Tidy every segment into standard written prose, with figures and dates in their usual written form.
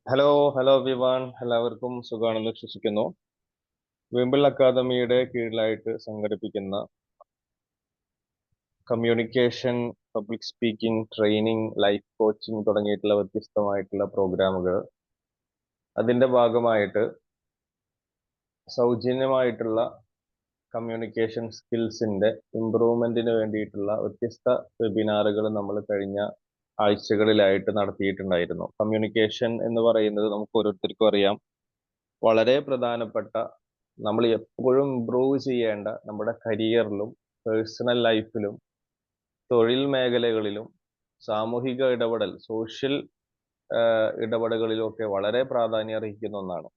Hello everyone. എല്ലാവർക്കും സുഖാണെന്ന് വിശ്വസിക്കുന്നു. വിംബിൾ അക്കാദമിയുടെ കീഴിലായിട്ട് സംഘടിപ്പിക്കുന്ന communication, public speaking training, life coaching തുടങ്ങിയിട്ടുള്ള വ്യത്യസ്തമായിട്ടുള്ള പ്രോഗ്രാമുകൾ, അതിന്റെ ഭാഗമായിട്ട് സൗജന്യമായിട്ടുള്ള കമ്മ്യൂണിക്കേഷൻ സ്കിൽസിന്റെ ഇംപ്രൂവ്മെന്റിന് വേണ്ടിയിട്ടുള്ള വ്യത്യസ്ത വെബിനാറുകൾ നമ്മൾ കഴിഞ്ഞ ആഴ്ചകളിലായിട്ട് നടത്തിയിട്ടുണ്ടായിരുന്നു. കമ്മ്യൂണിക്കേഷൻ എന്ന് പറയുന്നത് നമുക്ക് ഓരോരുത്തർക്കും അറിയാം, വളരെ പ്രധാനപ്പെട്ട, നമ്മൾ എപ്പോഴും ഇംപ്രൂവ് ചെയ്യേണ്ട, നമ്മുടെ കരിയറിലും പേഴ്സണൽ ലൈഫിലും തൊഴിൽ മേഖലകളിലും സാമൂഹിക ഇടപെടൽ, സോഷ്യൽ ഇടപെടലുകളിലും ഒക്കെ വളരെ പ്രാധാന്യം അർഹിക്കുന്ന ഒന്നാണ്.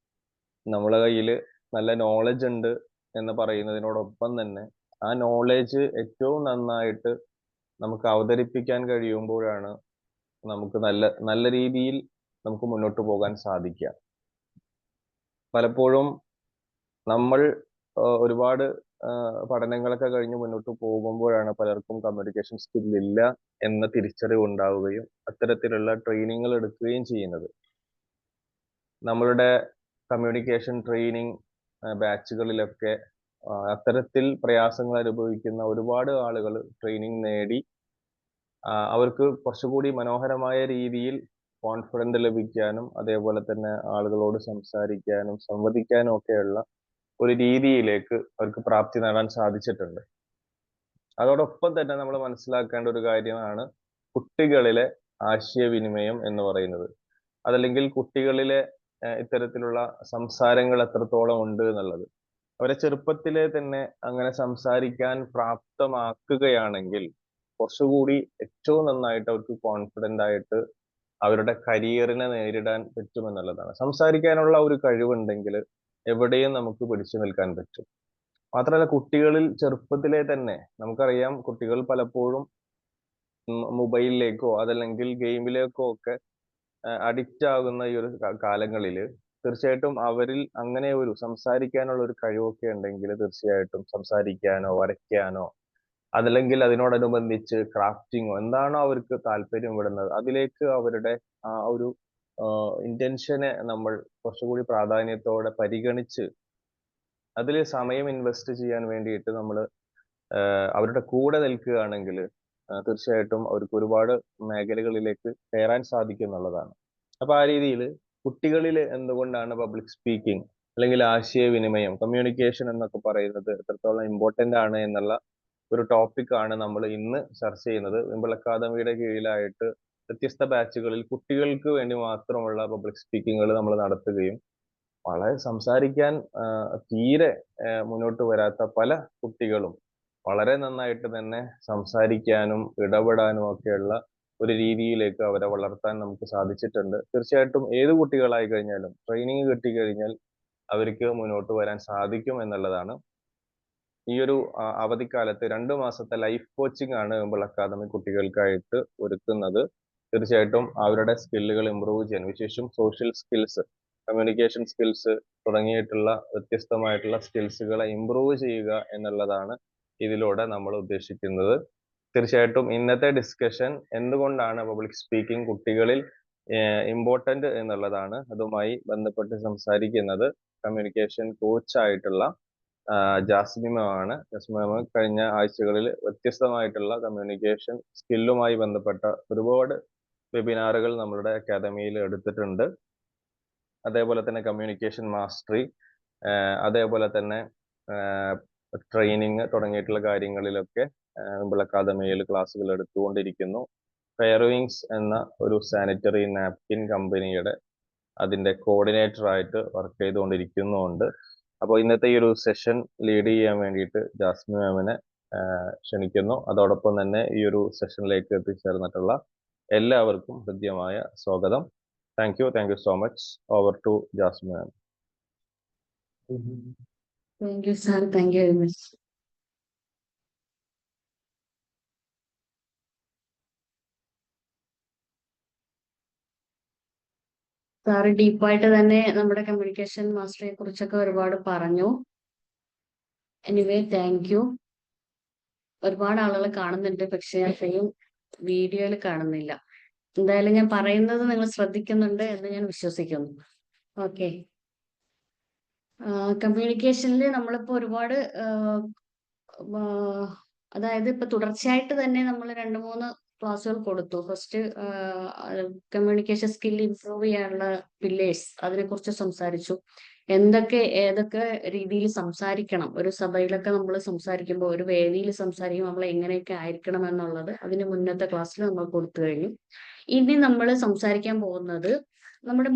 നമ്മളെ കയ്യിൽ നല്ല നോളജ് ഉണ്ട് എന്ന് പറയുന്നതിനോടൊപ്പം തന്നെ ആ നോളജ് ഏറ്റവും നന്നായിട്ട് നമുക്ക് അവതരിപ്പിക്കാൻ കഴിയുമ്പോഴാണ് നമുക്ക് നല്ല നല്ല രീതിയിൽ നമുക്ക് മുന്നോട്ട് പോകാൻ സാധിക്കുക. പലപ്പോഴും നമ്മൾ ഒരുപാട് പഠനങ്ങളൊക്കെ കഴിഞ്ഞ് മുന്നോട്ട് പോകുമ്പോഴാണ് പലർക്കും കമ്മ്യൂണിക്കേഷൻ സ്കിൽ ഇല്ല എന്ന തിരിച്ചറിവ് ഉണ്ടാവുകയും അത്തരത്തിലുള്ള ട്രെയിനിങ്ങുകൾ എടുക്കുകയും ചെയ്യുന്നത്. നമ്മളുടെ കമ്മ്യൂണിക്കേഷൻ ട്രെയിനിങ് ബാച്ചുകളിലൊക്കെ അത്തരത്തിൽ പ്രയാസങ്ങൾ അനുഭവിക്കുന്ന ഒരുപാട് ആളുകൾ ട്രെയിനിങ് നേടി അവർക്ക് കുറച്ചുകൂടി മനോഹരമായ രീതിയിൽ കോൺഫിഡൻസ് ലഭിക്കാനും അതേപോലെ തന്നെ ആളുകളോട് സംസാരിക്കാനും സംവദിക്കാനും ഒക്കെയുള്ള ഒരു രീതിയിലേക്ക് അവർക്ക് പ്രാപ്തി നേടാൻ സാധിച്ചിട്ടുണ്ട്. അതോടൊപ്പം തന്നെ നമ്മൾ മനസ്സിലാക്കേണ്ട ഒരു കാര്യമാണ് കുട്ടികളിലെ ആശയവിനിമയം എന്ന് പറയുന്നത്. അതല്ലെങ്കിൽ കുട്ടികളിലെ ഇത്തരത്തിലുള്ള സംസാരങ്ങൾ എത്രത്തോളം ഉണ്ട് എന്നുള്ളത്. അവരെ ചെറുപ്പത്തിലെ തന്നെ അങ്ങനെ സംസാരിക്കാൻ പ്രാപ്തമാക്കുകയാണെങ്കിൽ കുറച്ചുകൂടി ഏറ്റവും നന്നായിട്ട് അവർക്ക് കോൺഫിഡന്റ് ആയിട്ട് അവരുടെ കരിയറിനെ നേരിടാൻ പറ്റുമെന്നുള്ളതാണ്. സംസാരിക്കാനുള്ള ഒരു കഴിവുണ്ടെങ്കിൽ എവിടെയും നമുക്ക് പിടിച്ചു നിൽക്കാൻ പറ്റും. മാത്രമല്ല, കുട്ടികളിൽ ചെറുപ്പത്തിലെ തന്നെ നമുക്കറിയാം, കുട്ടികൾ പലപ്പോഴും മൊബൈലിലേക്കോ അതല്ലെങ്കിൽ ഗെയിമിലേക്കോ ഒക്കെ അഡിക്റ്റ് ആകുന്ന ഈ ഒരു കാലങ്ങളിൽ തീർച്ചയായിട്ടും അവരിൽ അങ്ങനെ ഒരു സംസാരിക്കാനുള്ള ഒരു കഴിവൊക്കെ ഉണ്ടെങ്കിൽ തീർച്ചയായിട്ടും സംസാരിക്കാനോ വരയ്ക്കാനോ അതല്ലെങ്കിൽ അതിനോടനുബന്ധിച്ച് ക്രാഫ്റ്റിങ്ങോ എന്താണോ അവർക്ക് താല്പര്യം വിടുന്നത് അതിലേക്ക് അവരുടെ ആ ഒരു ഇന്റൻഷനെ നമ്മൾ കുറച്ചുകൂടി പ്രാധാന്യത്തോടെ പരിഗണിച്ച് അതിൽ സമയം ഇൻവെസ്റ്റ് ചെയ്യാൻ വേണ്ടിയിട്ട് നമ്മൾ അവരുടെ കൂടെ നിൽക്കുകയാണെങ്കിൽ തീർച്ചയായിട്ടും അവർക്ക് ഒരുപാട് മേഖലകളിലേക്ക് കയറാൻ സാധിക്കും എന്നുള്ളതാണ്. അപ്പൊ ആ രീതിയിൽ കുട്ടികളിൽ എന്തുകൊണ്ടാണ് പബ്ലിക് സ്പീക്കിംഗ് അല്ലെങ്കിൽ ആശയവിനിമയം, കമ്മ്യൂണിക്കേഷൻ എന്നൊക്കെ പറയുന്നത് എത്രത്തോളം ഇമ്പോർട്ടന്റ് ആണ് എന്നുള്ള ഒരു ടോപ്പിക്കാണ് നമ്മൾ ഇന്ന് ചർച്ച ചെയ്യുന്നത്. വിംബിൾ അക്കാദമിയുടെ കീഴിലായിട്ട് വ്യത്യസ്ത ബാച്ചുകളിൽ കുട്ടികൾക്ക് വേണ്ടി മാത്രമുള്ള പബ്ലിക് സ്പീക്കിങ്ങുകൾ നമ്മൾ നടത്തുകയും വളരെ സംസാരിക്കാൻ തീരെ മുന്നോട്ട് വരാത്ത പല കുട്ടികളും വളരെ നന്നായിട്ട് തന്നെ സംസാരിക്കാനും ഇടപെടാനും ഒക്കെയുള്ള ഒരു രീതിയിലേക്ക് അവരെ വളർത്താൻ നമുക്ക് സാധിച്ചിട്ടുണ്ട്. തീർച്ചയായിട്ടും ഏത് കുട്ടികളായി കഴിഞ്ഞാലും ട്രെയിനിങ് കിട്ടിക്കഴിഞ്ഞാൽ അവർക്ക് മുന്നോട്ട് വരാൻ സാധിക്കും എന്നുള്ളതാണ്. ഈ ഒരു അവധിക്കാലത്ത് 2 മാസത്തെ ലൈഫ് കോച്ചിങ് ആണ് വിംബിൾ അക്കാദമി കുട്ടികൾക്കായിട്ട് ഒരുക്കുന്നത്. തീർച്ചയായിട്ടും അവരുടെ സ്കില്ലുകൾ ഇമ്പ്രൂവ് ചെയ്യാൻ, വിശേഷം സോഷ്യൽ സ്കിൽസ്, കമ്മ്യൂണിക്കേഷൻ സ്കിൽസ് തുടങ്ങിയിട്ടുള്ള വ്യത്യസ്തമായിട്ടുള്ള സ്കിൽസുകളെ ഇമ്പ്രൂവ് ചെയ്യുക എന്നുള്ളതാണ് ഇതിലൂടെ നമ്മൾ ഉദ്ദേശിക്കുന്നത്. തീർച്ചയായിട്ടും ഇന്നത്തെ ഡിസ്കഷൻ എന്തുകൊണ്ടാണ് പബ്ലിക് സ്പീക്കിംഗ് കുട്ടികളിൽ ഇമ്പോർട്ടന്റ് എന്നുള്ളതാണ്. അതുമായി ബന്ധപ്പെട്ട് സംസാരിക്കുന്നത് കമ്മ്യൂണിക്കേഷൻ കോച്ചായിട്ടുള്ള ജാസ്മിമാണ്. ജാസ്മിമ കഴിഞ്ഞ ആഴ്ചകളിൽ വ്യത്യസ്തമായിട്ടുള്ള കമ്മ്യൂണിക്കേഷൻ സ്കില്ലുമായി ബന്ധപ്പെട്ട ഒരുപാട് വെബിനാറുകൾ നമ്മളുടെ അക്കാദമിയിൽ എടുത്തിട്ടുണ്ട്. അതേപോലെ തന്നെ കമ്മ്യൂണിക്കേഷൻ മാസ്റ്ററി, അതേപോലെ തന്നെ ട്രെയിനിങ് തുടങ്ങിയിട്ടുള്ള കാര്യങ്ങളിലൊക്കെ വിംബിൾ അക്കാദമിയിൽ ക്ലാസ്സുകൾ എടുത്തുകൊണ്ടിരിക്കുന്നു. ഫെയർവിങ്സ് എന്ന ഒരു സാനിറ്ററി നാപ്കിൻ കമ്പനിയുടെ അതിന്റെ കോർഡിനേറ്റർ ആയിട്ട് വർക്ക് ചെയ്തുകൊണ്ടിരിക്കുന്നുണ്ട്. അപ്പോൾ ഇന്നത്തെ ഈ ഒരു സെഷൻ ലീഡ് ചെയ്യാൻ വേണ്ടിയിട്ട് ജാസ്മിൻ മാമിനെ ക്ഷണിക്കുന്നു. അതോടൊപ്പം തന്നെ ഈ ഒരു സെഷനിലേക്ക് എത്തിച്ചേർന്നിട്ടുള്ള എല്ലാവർക്കും ഹൃദ്യമായ സ്വാഗതം. Thank you so much. Over to Jasmine ma'am. Thank you, sir. Thank you very much. സാറ് ഡീപ്പായിട്ട് തന്നെ നമ്മുടെ കമ്മ്യൂണിക്കേഷൻ മാസ്റ്ററിനെ കുറിച്ചൊക്കെ ഒരുപാട് പറഞ്ഞു. Anyway thank you. ഒരുപാട് ആളുകൾ കാണുന്നുണ്ട്, പക്ഷെ അത്രയും വീഡിയോയിൽ കാണുന്നില്ല. എന്തായാലും ഞാൻ പറയുന്നത് നിങ്ങൾ ശ്രദ്ധിക്കുന്നുണ്ട് എന്ന് ഞാൻ വിശ്വസിക്കുന്നു. ഓക്കെ. കമ്മ്യൂണിക്കേഷനിൽ നമ്മളിപ്പോ ഒരുപാട് അതായത് ഇപ്പൊ തുടർച്ചയായിട്ട് തന്നെ നമ്മൾ 2-3 ക്ലാസ്സുകൾ കൊടുത്തു. ഫസ്റ്റ് കമ്മ്യൂണിക്കേഷൻ സ്കിൽ ഇംപ്രൂവ് ചെയ്യാനുള്ള പില്ലേഴ്സ് അതിനെ കുറിച്ച് സംസാരിച്ചു. ഏതൊക്കെ രീതിയിൽ സംസാരിക്കണം, ഒരു സഭയിലൊക്കെ നമ്മൾ സംസാരിക്കുമ്പോൾ, ഒരു വേദിയിൽ സംസാരിക്കുമ്പോൾ നമ്മൾ എങ്ങനെയൊക്കെ ആയിരിക്കണം എന്നുള്ളത് അതിന് മുന്നത്തെ ക്ലാസ്സിൽ നമ്മൾ കൊടുത്തു കഴിഞ്ഞു. ഇനി നമ്മൾ സംസാരിക്കാൻ പോകുന്നത് നമ്മുടെ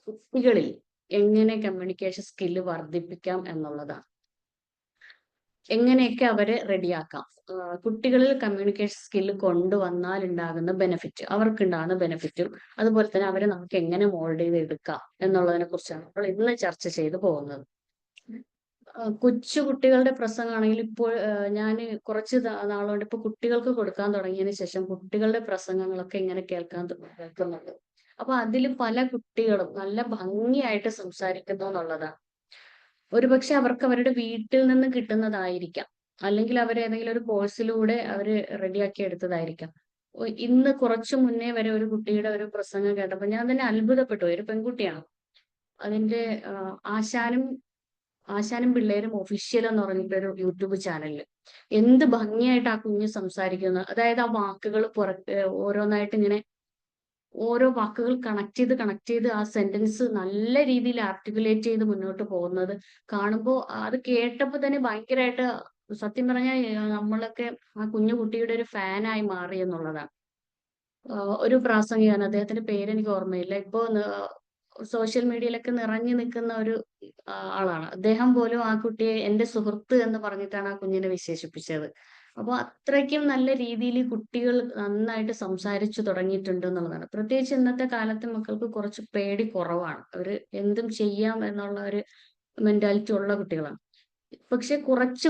കുട്ടികളിൽ എങ്ങനെ കമ്മ്യൂണിക്കേഷൻ സ്കില്ല് വർദ്ധിപ്പിക്കാം എന്നുള്ളതാണ്. എങ്ങനെയൊക്കെ അവരെ റെഡിയാക്കാം, കുട്ടികളിൽ കമ്മ്യൂണിക്കേഷൻ സ്കില്ല് കൊണ്ടുവന്നാൽ ഉണ്ടാകുന്ന ബെനിഫിറ്റ്, അവർക്കുണ്ടാകുന്ന ബെനിഫിറ്റും അതുപോലെ തന്നെ അവരെ നമുക്ക് എങ്ങനെ മോൾഡ് ചെയ്ത് എടുക്കാം എന്നുള്ളതിനെ കുറിച്ചാണ് നമ്മൾ ഇന്ന് ചർച്ച ചെയ്തു പോകുന്നത്. കൊച്ചു കുട്ടികളുടെ പ്രസംഗമാണെങ്കിൽ ഇപ്പോൾ ഞാൻ കുറച്ച് നാളുകൊണ്ട് ഇപ്പൊ കുട്ടികൾക്ക് കൊടുക്കാൻ തുടങ്ങിയതിന് ശേഷം കുട്ടികളുടെ പ്രസംഗങ്ങളൊക്കെ ഇങ്ങനെ കേൾക്കുന്നുണ്ട്. അപ്പൊ അതിൽ പല കുട്ടികളും നല്ല ഭംഗിയായിട്ട് സംസാരിക്കുന്നു എന്നുള്ളതാണ്. ഒരുപക്ഷെ അവർക്ക് അവരുടെ വീട്ടിൽ നിന്ന് കിട്ടുന്നതായിരിക്കാം, അല്ലെങ്കിൽ അവർ ഏതെങ്കിലും ഒരു കോഴ്സിലൂടെ അവര് റെഡിയാക്കി എടുത്തതായിരിക്കാം. ഇന്ന് കുറച്ചു മുന്നേ വരെ ഒരു കുട്ടിയുടെ ഒരു പ്രസംഗം കേട്ടപ്പോൾ ഞാൻ തന്നെ അത്ഭുതപ്പെട്ടു. ഒരു പെൺകുട്ടിയാണ്. അതിന്റെ ആശാനും പിള്ളേരും ഒഫീഷ്യൽ എന്ന് പറഞ്ഞിട്ടൊരു യൂട്യൂബ് ചാനലില് എന്ത് ഭംഗിയായിട്ട് ആ കുഞ്ഞ് സംസാരിക്കുന്നു. അതായത് ആ വാക്കുകൾ ഓരോന്നായിട്ട് ഇങ്ങനെ ഓരോ വാക്കുകൾ കണക്ട് ചെയ്ത് ആ സെന്റൻസ് നല്ല രീതിയിൽ ആർട്ടിക്കുലേറ്റ് ചെയ്ത് മുന്നോട്ട് പോകുന്നത് കാണുമ്പോൾ, അത് കേട്ടപ്പോൾ തന്നെ ഭയങ്കരമായിട്ട്, സത്യം പറഞ്ഞാൽ നമ്മളൊക്കെ ആ കുഞ്ഞു കുട്ടിയുടെ ഒരു ഫാനായി മാറി എന്നുള്ളതാണ്. ഒരു പ്രാസംഗികൻ, അദ്ദേഹത്തിന്റെ പേര് എനിക്ക് ഓർമ്മയില്ല ഇപ്പോ, സോഷ്യൽ മീഡിയയിലൊക്കെ നിറഞ്ഞു നിൽക്കുന്ന ഒരു ആളാണ്. അദ്ദേഹം പോലും ആ കുട്ടിയെ എന്റെ സുഹൃത്ത് എന്ന് പറഞ്ഞിട്ടാണ് ആ കുഞ്ഞിനെ വിശേഷിപ്പിച്ചത്. അപ്പൊ അത്രയ്ക്കും നല്ല രീതിയിൽ കുട്ടികൾ നന്നായിട്ട് സംസാരിച്ചു തുടങ്ങിയിട്ടുണ്ട് എന്നുള്ളതാണ്. പ്രത്യേകിച്ച് ഇന്നത്തെ കാലത്തെ മക്കൾക്ക് കുറച്ച് പേടി കുറവാണ്. അവര് എന്തും ചെയ്യാം എന്നുള്ള ഒരു മെന്റാലിറ്റി ഉള്ള കുട്ടികളാണ്. പക്ഷെ കുറച്ച്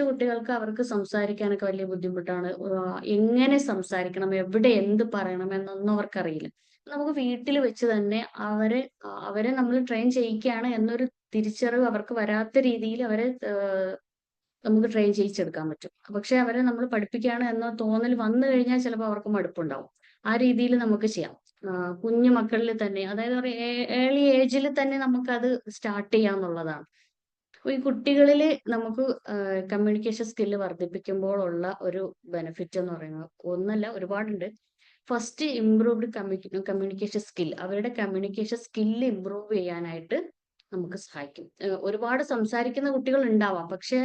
കുട്ടികൾക്ക് അവർക്ക് സംസാരിക്കാനൊക്കെ വലിയ ബുദ്ധിമുട്ടാണ്. എങ്ങനെ സംസാരിക്കണം, എവിടെ എന്ത് പറയണം എന്നൊന്നും അവർക്കറിയില്ല. നമുക്ക് വീട്ടിൽ വെച്ച് തന്നെ അവരെ നമ്മൾ ട്രെയിൻ ചെയ്യിക്കുകയാണ് എന്നൊരു തിരിച്ചറിവ് അവർക്ക് വരാത്ത രീതിയിൽ അവരെ നമുക്ക് ട്രെയിൻ ചെയ്യിച്ചെടുക്കാൻ പറ്റും. പക്ഷെ അവരെ നമ്മൾ പഠിപ്പിക്കുകയാണ് എന്ന തോന്നൽ വന്നു കഴിഞ്ഞാൽ ചിലപ്പോൾ അവർക്ക് മടുപ്പുണ്ടാവും. ആ രീതിയിൽ നമുക്ക് ചെയ്യാം. കുഞ്ഞു മക്കളിൽ തന്നെ, അതായത് ഒരു ഏർലി ഏജിൽ തന്നെ നമുക്കത് സ്റ്റാർട്ട് ചെയ്യാന്നുള്ളതാണ്. ഈ കുട്ടികളിൽ നമുക്ക് കമ്മ്യൂണിക്കേഷൻ സ്കില്ല് വർദ്ധിപ്പിക്കുമ്പോൾ ഉള്ള ഒരു ബെനിഫിറ്റ് എന്ന് പറയുന്നത് ഒന്നല്ല, ഒരുപാടുണ്ട്. ഫസ്റ്റ്, ഇംപ്രൂവ്ഡ് കമ്മ്യൂണിക്കേഷൻ സ്കിൽ, അവരുടെ കമ്മ്യൂണിക്കേഷൻ സ്കില്ല് ഇംപ്രൂവ് ചെയ്യാനായിട്ട് നമുക്ക് സഹായിക്കും. ഒരുപാട് സംസാരിക്കുന്ന കുട്ടികൾ ഉണ്ടാവാം, പക്ഷെ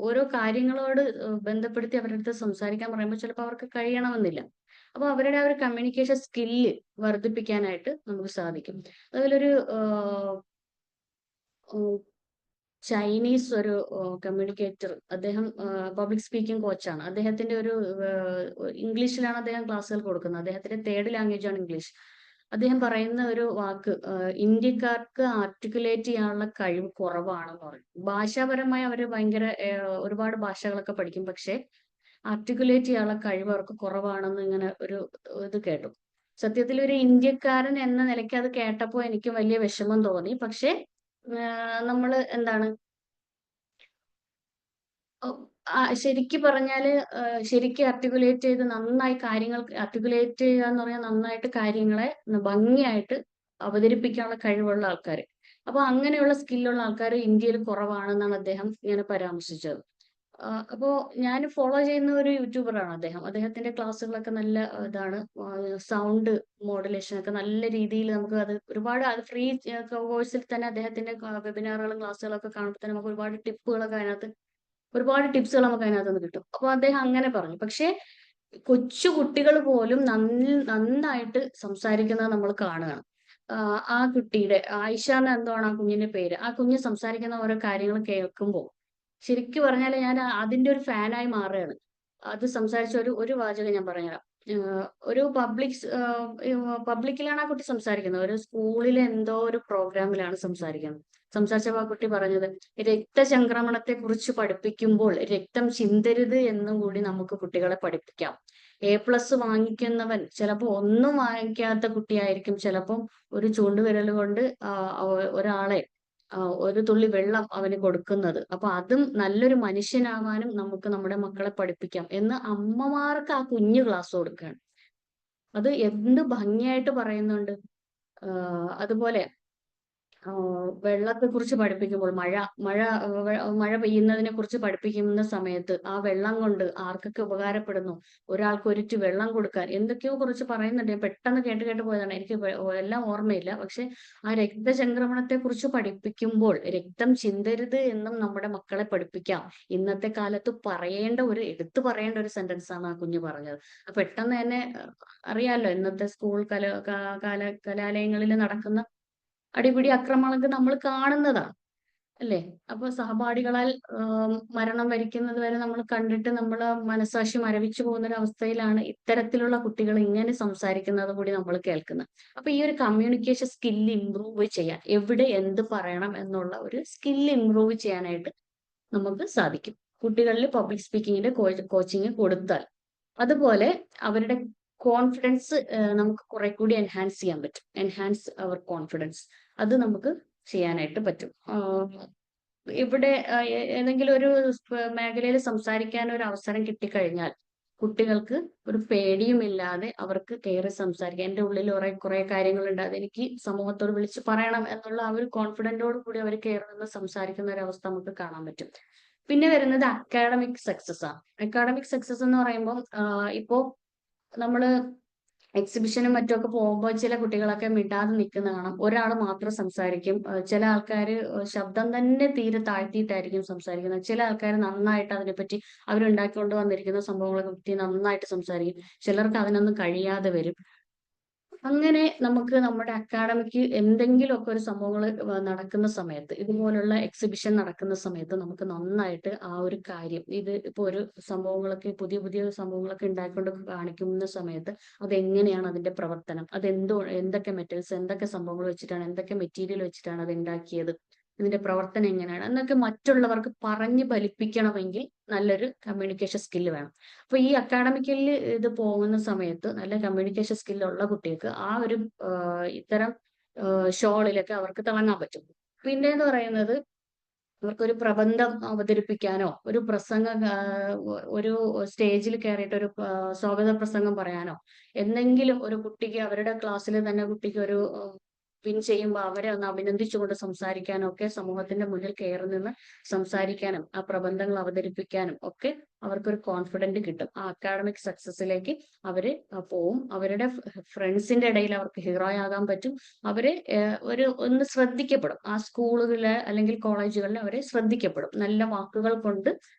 ഓരോ കാര്യങ്ങളോട് ബന്ധപ്പെടുത്തി അവരുടെ അടുത്ത് സംസാരിക്കാൻ പറയുമ്പോൾ ചിലപ്പോൾ അവർക്ക് കഴിയണമെന്നില്ല. അപ്പൊ അവരുടെ ആ ഒരു കമ്മ്യൂണിക്കേഷൻ സ്കില്ല് വർദ്ധിപ്പിക്കാനായിട്ട് നമുക്ക് സാധിക്കും. അതുപോലെ ഒരു ചൈനീസ് ഒരു കമ്മ്യൂണിക്കേറ്റർ, അദ്ദേഹം പബ്ലിക് സ്പീക്കിംഗ് കോച്ചാണ്. അദ്ദേഹത്തിന്റെ ഒരു ഇംഗ്ലീഷിലാണ് അദ്ദേഹം ക്ലാസ്സുകൾ കൊടുക്കുന്നത്. അദ്ദേഹത്തിന്റെ 3rd ലാംഗ്വേജ് ആണ് ഇംഗ്ലീഷ്. അദ്ദേഹം പറയുന്ന ഒരു വാക്ക്, ഇന്ത്യക്കാർക്ക് ആർട്ടിക്കുലേറ്റ് ചെയ്യാനുള്ള കഴിവ് കുറവാണെന്ന് പറയും. ഭാഷാപരമായി അവർ ഭയങ്കര ഒരുപാട് ഭാഷകളൊക്കെ പഠിക്കും, പക്ഷെ ആർട്ടിക്കുലേറ്റ് ചെയ്യാനുള്ള കഴിവ് അവർക്ക് കുറവാണെന്ന് ഇങ്ങനെ ഒരു ഇത് കേട്ടു. സത്യത്തിൽ ഒരു ഇന്ത്യക്കാരൻ എന്ന നിലയ്ക്ക് അത് കേട്ടപ്പോൾ എനിക്ക് വലിയ വിഷമം തോന്നി. പക്ഷെ നമ്മള് എന്താണ്, ശരിക്ക് പറഞ്ഞാല് ശരിക്ക് ആർട്ടിക്കുലേറ്റ് ചെയ്ത് നന്നായി കാര്യങ്ങൾ ആർട്ടിക്കുലേറ്റ് ചെയ്യുക എന്ന് പറഞ്ഞാൽ നന്നായിട്ട് കാര്യങ്ങളെ ഭംഗിയായിട്ട് അവതരിപ്പിക്കാനുള്ള കഴിവുള്ള ആൾക്കാർ. അപ്പൊ അങ്ങനെയുള്ള സ്കില്ലുള്ള ആൾക്കാർ ഇന്ത്യയിൽ കുറവാണെന്നാണ് അദ്ദേഹം ഇങ്ങനെ പരാമർശിച്ചത്. അപ്പോ ഞാൻ ഫോളോ ചെയ്യുന്ന ഒരു യൂട്യൂബറാണ് അദ്ദേഹം. അദ്ദേഹത്തിന്റെ ക്ലാസ്സുകളൊക്കെ നല്ല ഇതാണ്. സൗണ്ട് മോഡുലേഷൻ ഒക്കെ നല്ല രീതിയിൽ നമുക്ക് അത് ഒരുപാട്, അത് ഫ്രീ കോഴ്സിൽ തന്നെ അദ്ദേഹത്തിന്റെ വെബിനാറുകളും ക്ലാസ്സുകളൊക്കെ കാണുമ്പോൾ തന്നെ നമുക്ക് ഒരുപാട് ടിപ്സുകൾ നമുക്ക് അതിനകത്ത് നിന്ന് കിട്ടും. അപ്പൊ അദ്ദേഹം അങ്ങനെ പറഞ്ഞു. പക്ഷെ കൊച്ചു കുട്ടികൾ പോലും നന്നായിട്ട് സംസാരിക്കുന്നത് നമ്മൾ കാണുകയാണ്. ആ കുട്ടിയുടെ ആയിഷ എന്ന് എന്താണ് ആ കുഞ്ഞിന്റെ പേര്, ആ കുഞ്ഞ് സംസാരിക്കുന്ന ഓരോ കാര്യങ്ങൾ കേൾക്കുമ്പോൾ ശരിക്കും പറഞ്ഞാൽ ഞാൻ അതിന്റെ ഒരു ഫാനായി മാറുകയാണ്. അത് സംസാരിച്ച ഒരു വാചകം ഞാൻ പറഞ്ഞുതരാം. ഒരു പബ്ലിക്കിലാണ് ആ കുട്ടി സംസാരിക്കുന്നത്. ഒരു സ്കൂളിലെ എന്തോ ഒരു പ്രോഗ്രാമിലാണ് സംസാരിക്കുന്നത്. സംസാരിച്ചപ്പോൾ ആ കുട്ടി പറഞ്ഞത്, രക്തചംക്രമണത്തെ കുറിച്ച് പഠിപ്പിക്കുമ്പോൾ രക്തം ചിന്തരുത് എന്നും കൂടി നമുക്ക് കുട്ടികളെ പഠിപ്പിക്കാം. A+ വാങ്ങിക്കുന്നവൻ ചിലപ്പോൾ ഒന്നും വാങ്ങിക്കാത്ത കുട്ടിയായിരിക്കും. ചിലപ്പം ഒരു ചൂണ്ടുവിരൽ കൊണ്ട് ഒരാളെ ഒരു തുള്ളി വെള്ളം അവന് കൊടുക്കുന്നത്. അപ്പൊ അതും നല്ലൊരു മനുഷ്യനാവാനും നമുക്ക് നമ്മുടെ മക്കളെ പഠിപ്പിക്കാം എന്ന് അമ്മമാർക്ക് ആ കുഞ്ഞു ക്ലാസ് കൊടുക്കുകയാണ്. അത് എന്ത് ഭംഗിയായിട്ട് പറയുന്നുണ്ട്. അതുപോലെ വെള്ളത്തെ കുറിച്ച് പഠിപ്പിക്കുമ്പോൾ മഴ പെയ്യുന്നതിനെ കുറിച്ച് പഠിപ്പിക്കുന്ന സമയത്ത് ആ വെള്ളം കൊണ്ട് ആർക്കൊക്കെ ഉപകാരപ്പെടുന്നു, ഒരാൾക്ക് ഒരിറ്റ് വെള്ളം കൊടുക്കാൻ എന്തൊക്കെയോ കുറിച്ച് പറയുന്നുണ്ട്. ഞാൻ പെട്ടെന്ന് കേട്ട് കേട്ട് പോയതാണ്, എനിക്ക് എല്ലാം ഓർമ്മയില്ല. പക്ഷെ ആ രക്തചംക്രമണത്തെ കുറിച്ച് പഠിപ്പിക്കുമ്പോൾ രക്തം ചിന്തരുത് എന്നും നമ്മുടെ മക്കളെ പഠിപ്പിക്കാം. ഇന്നത്തെ കാലത്ത് എടുത്തു പറയേണ്ട ഒരു സെന്റൻസ് ആണ് ആ കുഞ്ഞ് പറഞ്ഞത്. പെട്ടെന്ന് തന്നെ അറിയാലോ, ഇന്നത്തെ സ്കൂൾ കലാലയങ്ങളിൽ നടക്കുന്ന അടിപിടി അക്രമങ്ങളൊക്കെ നമ്മൾ കാണുന്നതാണ് അല്ലേ? അപ്പൊ സഹപാഠികളാൽ മരണം വരിക്കുന്നത് വരെ നമ്മൾ കണ്ടിട്ട് നമ്മളെ മനസ്സാക്ഷി മരവിച്ചു പോകുന്ന ഒരു അവസ്ഥയിലാണ് ഇത്തരത്തിലുള്ള കുട്ടികൾ ഇങ്ങനെ സംസാരിക്കുന്നത് കൂടി നമ്മൾ കേൾക്കുന്നത്. അപ്പൊ ഈ ഒരു കമ്മ്യൂണിക്കേഷൻ സ്കില്ല് ഇംപ്രൂവ് ചെയ്യാൻ, എവിടെ എന്ത് പറയണം എന്നുള്ള ഒരു സ്കില്ല് ഇംപ്രൂവ് ചെയ്യാനായിട്ട് നമുക്ക് സാധിക്കും കുട്ടികളിൽ പബ്ലിക് സ്പീക്കിങ്ങിന്റെ കോച്ചിങ് കൊടുത്താൽ. അതുപോലെ അവരുടെ കോൺഫിഡൻസ് നമുക്ക് കുറെ കൂടി എൻഹാൻസ് ചെയ്യാൻ പറ്റും. എൻഹാൻസ് അവർ കോൺഫിഡൻസ്, അത് നമുക്ക് ചെയ്യാനായിട്ട് പറ്റും. ഇവിടെ ഏതെങ്കിലും ഒരു മേഖലയിൽ സംസാരിക്കാൻ ഒരു അവസരം കിട്ടിക്കഴിഞ്ഞാൽ കുട്ടികൾക്ക് ഒരു പേടിയുമില്ലാതെ അവർക്ക് കയറി സംസാരിക്കാം. എൻ്റെ ഉള്ളിൽ കുറെ കാര്യങ്ങളുണ്ട്, അതെനിക്ക് സമൂഹത്തോട് വിളിച്ച് പറയണം എന്നുള്ള ആ ഒരു കോൺഫിഡന്റോട് കൂടി അവർ കയറി നിന്ന് സംസാരിക്കുന്ന ഒരു അവസ്ഥ നമുക്ക് കാണാൻ പറ്റും. പിന്നെ വരുന്നത് അക്കാഡമിക് സക്സസ് ആണ്. അക്കാഡമിക് സക്സസ് എന്ന് പറയുമ്പോൾ ഇപ്പോ നമ്മള് എക്സിബിഷനും മറ്റുമൊക്കെ പോകുമ്പോൾ ചില കുട്ടികളൊക്കെ മിണ്ടാതെ നിൽക്കുന്ന കാണാം. ഒരാൾ മാത്രം സംസാരിക്കും. ചില ആൾക്കാർ ശബ്ദം തന്നെ തീരെ താഴ്ത്തിയിട്ടായിരിക്കും സംസാരിക്കുന്നത്. ചില ആൾക്കാർ നന്നായിട്ട് അതിനെപ്പറ്റി അവരുണ്ടാക്കിക്കൊണ്ട് വന്നിരിക്കുന്ന സംഭവങ്ങളെ പറ്റി നന്നായിട്ട് സംസാരിക്കും. ചിലർക്ക് അതിനൊന്നും കഴിയാതെ വരും. അങ്ങനെ നമുക്ക് നമ്മുടെ അക്കാഡമിക്ക് എന്തെങ്കിലുമൊക്കെ ഒരു സംഭവങ്ങൾ നടക്കുന്ന സമയത്ത്, ഇതുപോലുള്ള എക്സിബിഷൻ നടക്കുന്ന സമയത്ത് നമുക്ക് നന്നായിട്ട് ആ ഒരു കാര്യം, ഇത് ഇപ്പൊ ഒരു സംഭവങ്ങളൊക്കെ പുതിയ പുതിയ സംഭവങ്ങളൊക്കെ ഉണ്ടാക്കിക്കൊണ്ട് കാണിക്കുന്ന സമയത്ത് അതെങ്ങനെയാണ് അതിന്റെ പ്രവർത്തനം, എന്തൊക്കെ മെറ്റൽസ്, എന്തൊക്കെ സംഭവങ്ങൾ വെച്ചിട്ടാണ്, എന്തൊക്കെ മെറ്റീരിയൽ വെച്ചിട്ടാണ് അത് ഉണ്ടാക്കിയത്, ഇതിന്റെ പ്രവർത്തനം എങ്ങനെയാണ് എന്നൊക്കെ മറ്റുള്ളവർക്ക് പറഞ്ഞ് ഫലിപ്പിക്കണമെങ്കിൽ നല്ലൊരു കമ്മ്യൂണിക്കേഷൻ സ്കില്ല് വേണം. അപ്പൊ ഈ അക്കാഡമിക്കലിൽ ഇത് പോകുന്ന സമയത്ത് നല്ല കമ്മ്യൂണിക്കേഷൻ സ്കില്ലുള്ള കുട്ടികൾക്ക് ആ ഒരു ഇത്തരം ഷോകളിലൊക്കെ അവർക്ക് തിളങ്ങാൻ പറ്റും. പിന്നെന്ന് പറയുന്നത് അവർക്കൊരു പ്രബന്ധം അവതരിപ്പിക്കാനോ, ഒരു സ്റ്റേജിൽ കയറിയിട്ട് ഒരു സ്വാഗത പ്രസംഗം പറയാനോ, എന്തെങ്കിലും ഒരു കുട്ടിക്ക് അവരുടെ ക്ലാസ്സിൽ തന്നെ കുട്ടിക്ക് ഒരു വിൻ ചെയ്യുമ്പോൾ അവരെ ഒന്ന് അഭിനന്ദിച്ചുകൊണ്ട് സംസാരിക്കാനും ഒക്കെ, സമൂഹത്തിന്റെ മുന്നിൽ കയറി നിന്ന് സംസാരിക്കാനും ആ പ്രബന്ധങ്ങൾ അവതരിപ്പിക്കാനും ഒക്കെ അവർക്കൊരു കോൺഫിഡന്റ് കിട്ടും. ആ അക്കാഡമിക് സക്സസിലേക്ക് അവര് പോവും. അവരുടെ ഫ്രണ്ട്സിന്റെ ഇടയിൽ അവർക്ക് ഹീറോ ആകാൻ പറ്റും. അവര് ഒന്ന് ശ്രദ്ധിക്കപ്പെടും. ആ സ്കൂളുകളിലെ അല്ലെങ്കിൽ കോളേജുകളിൽ അവരെ ശ്രദ്ധിക്കപ്പെടും. നല്ല വാക്കുകൾ കൊണ്ട്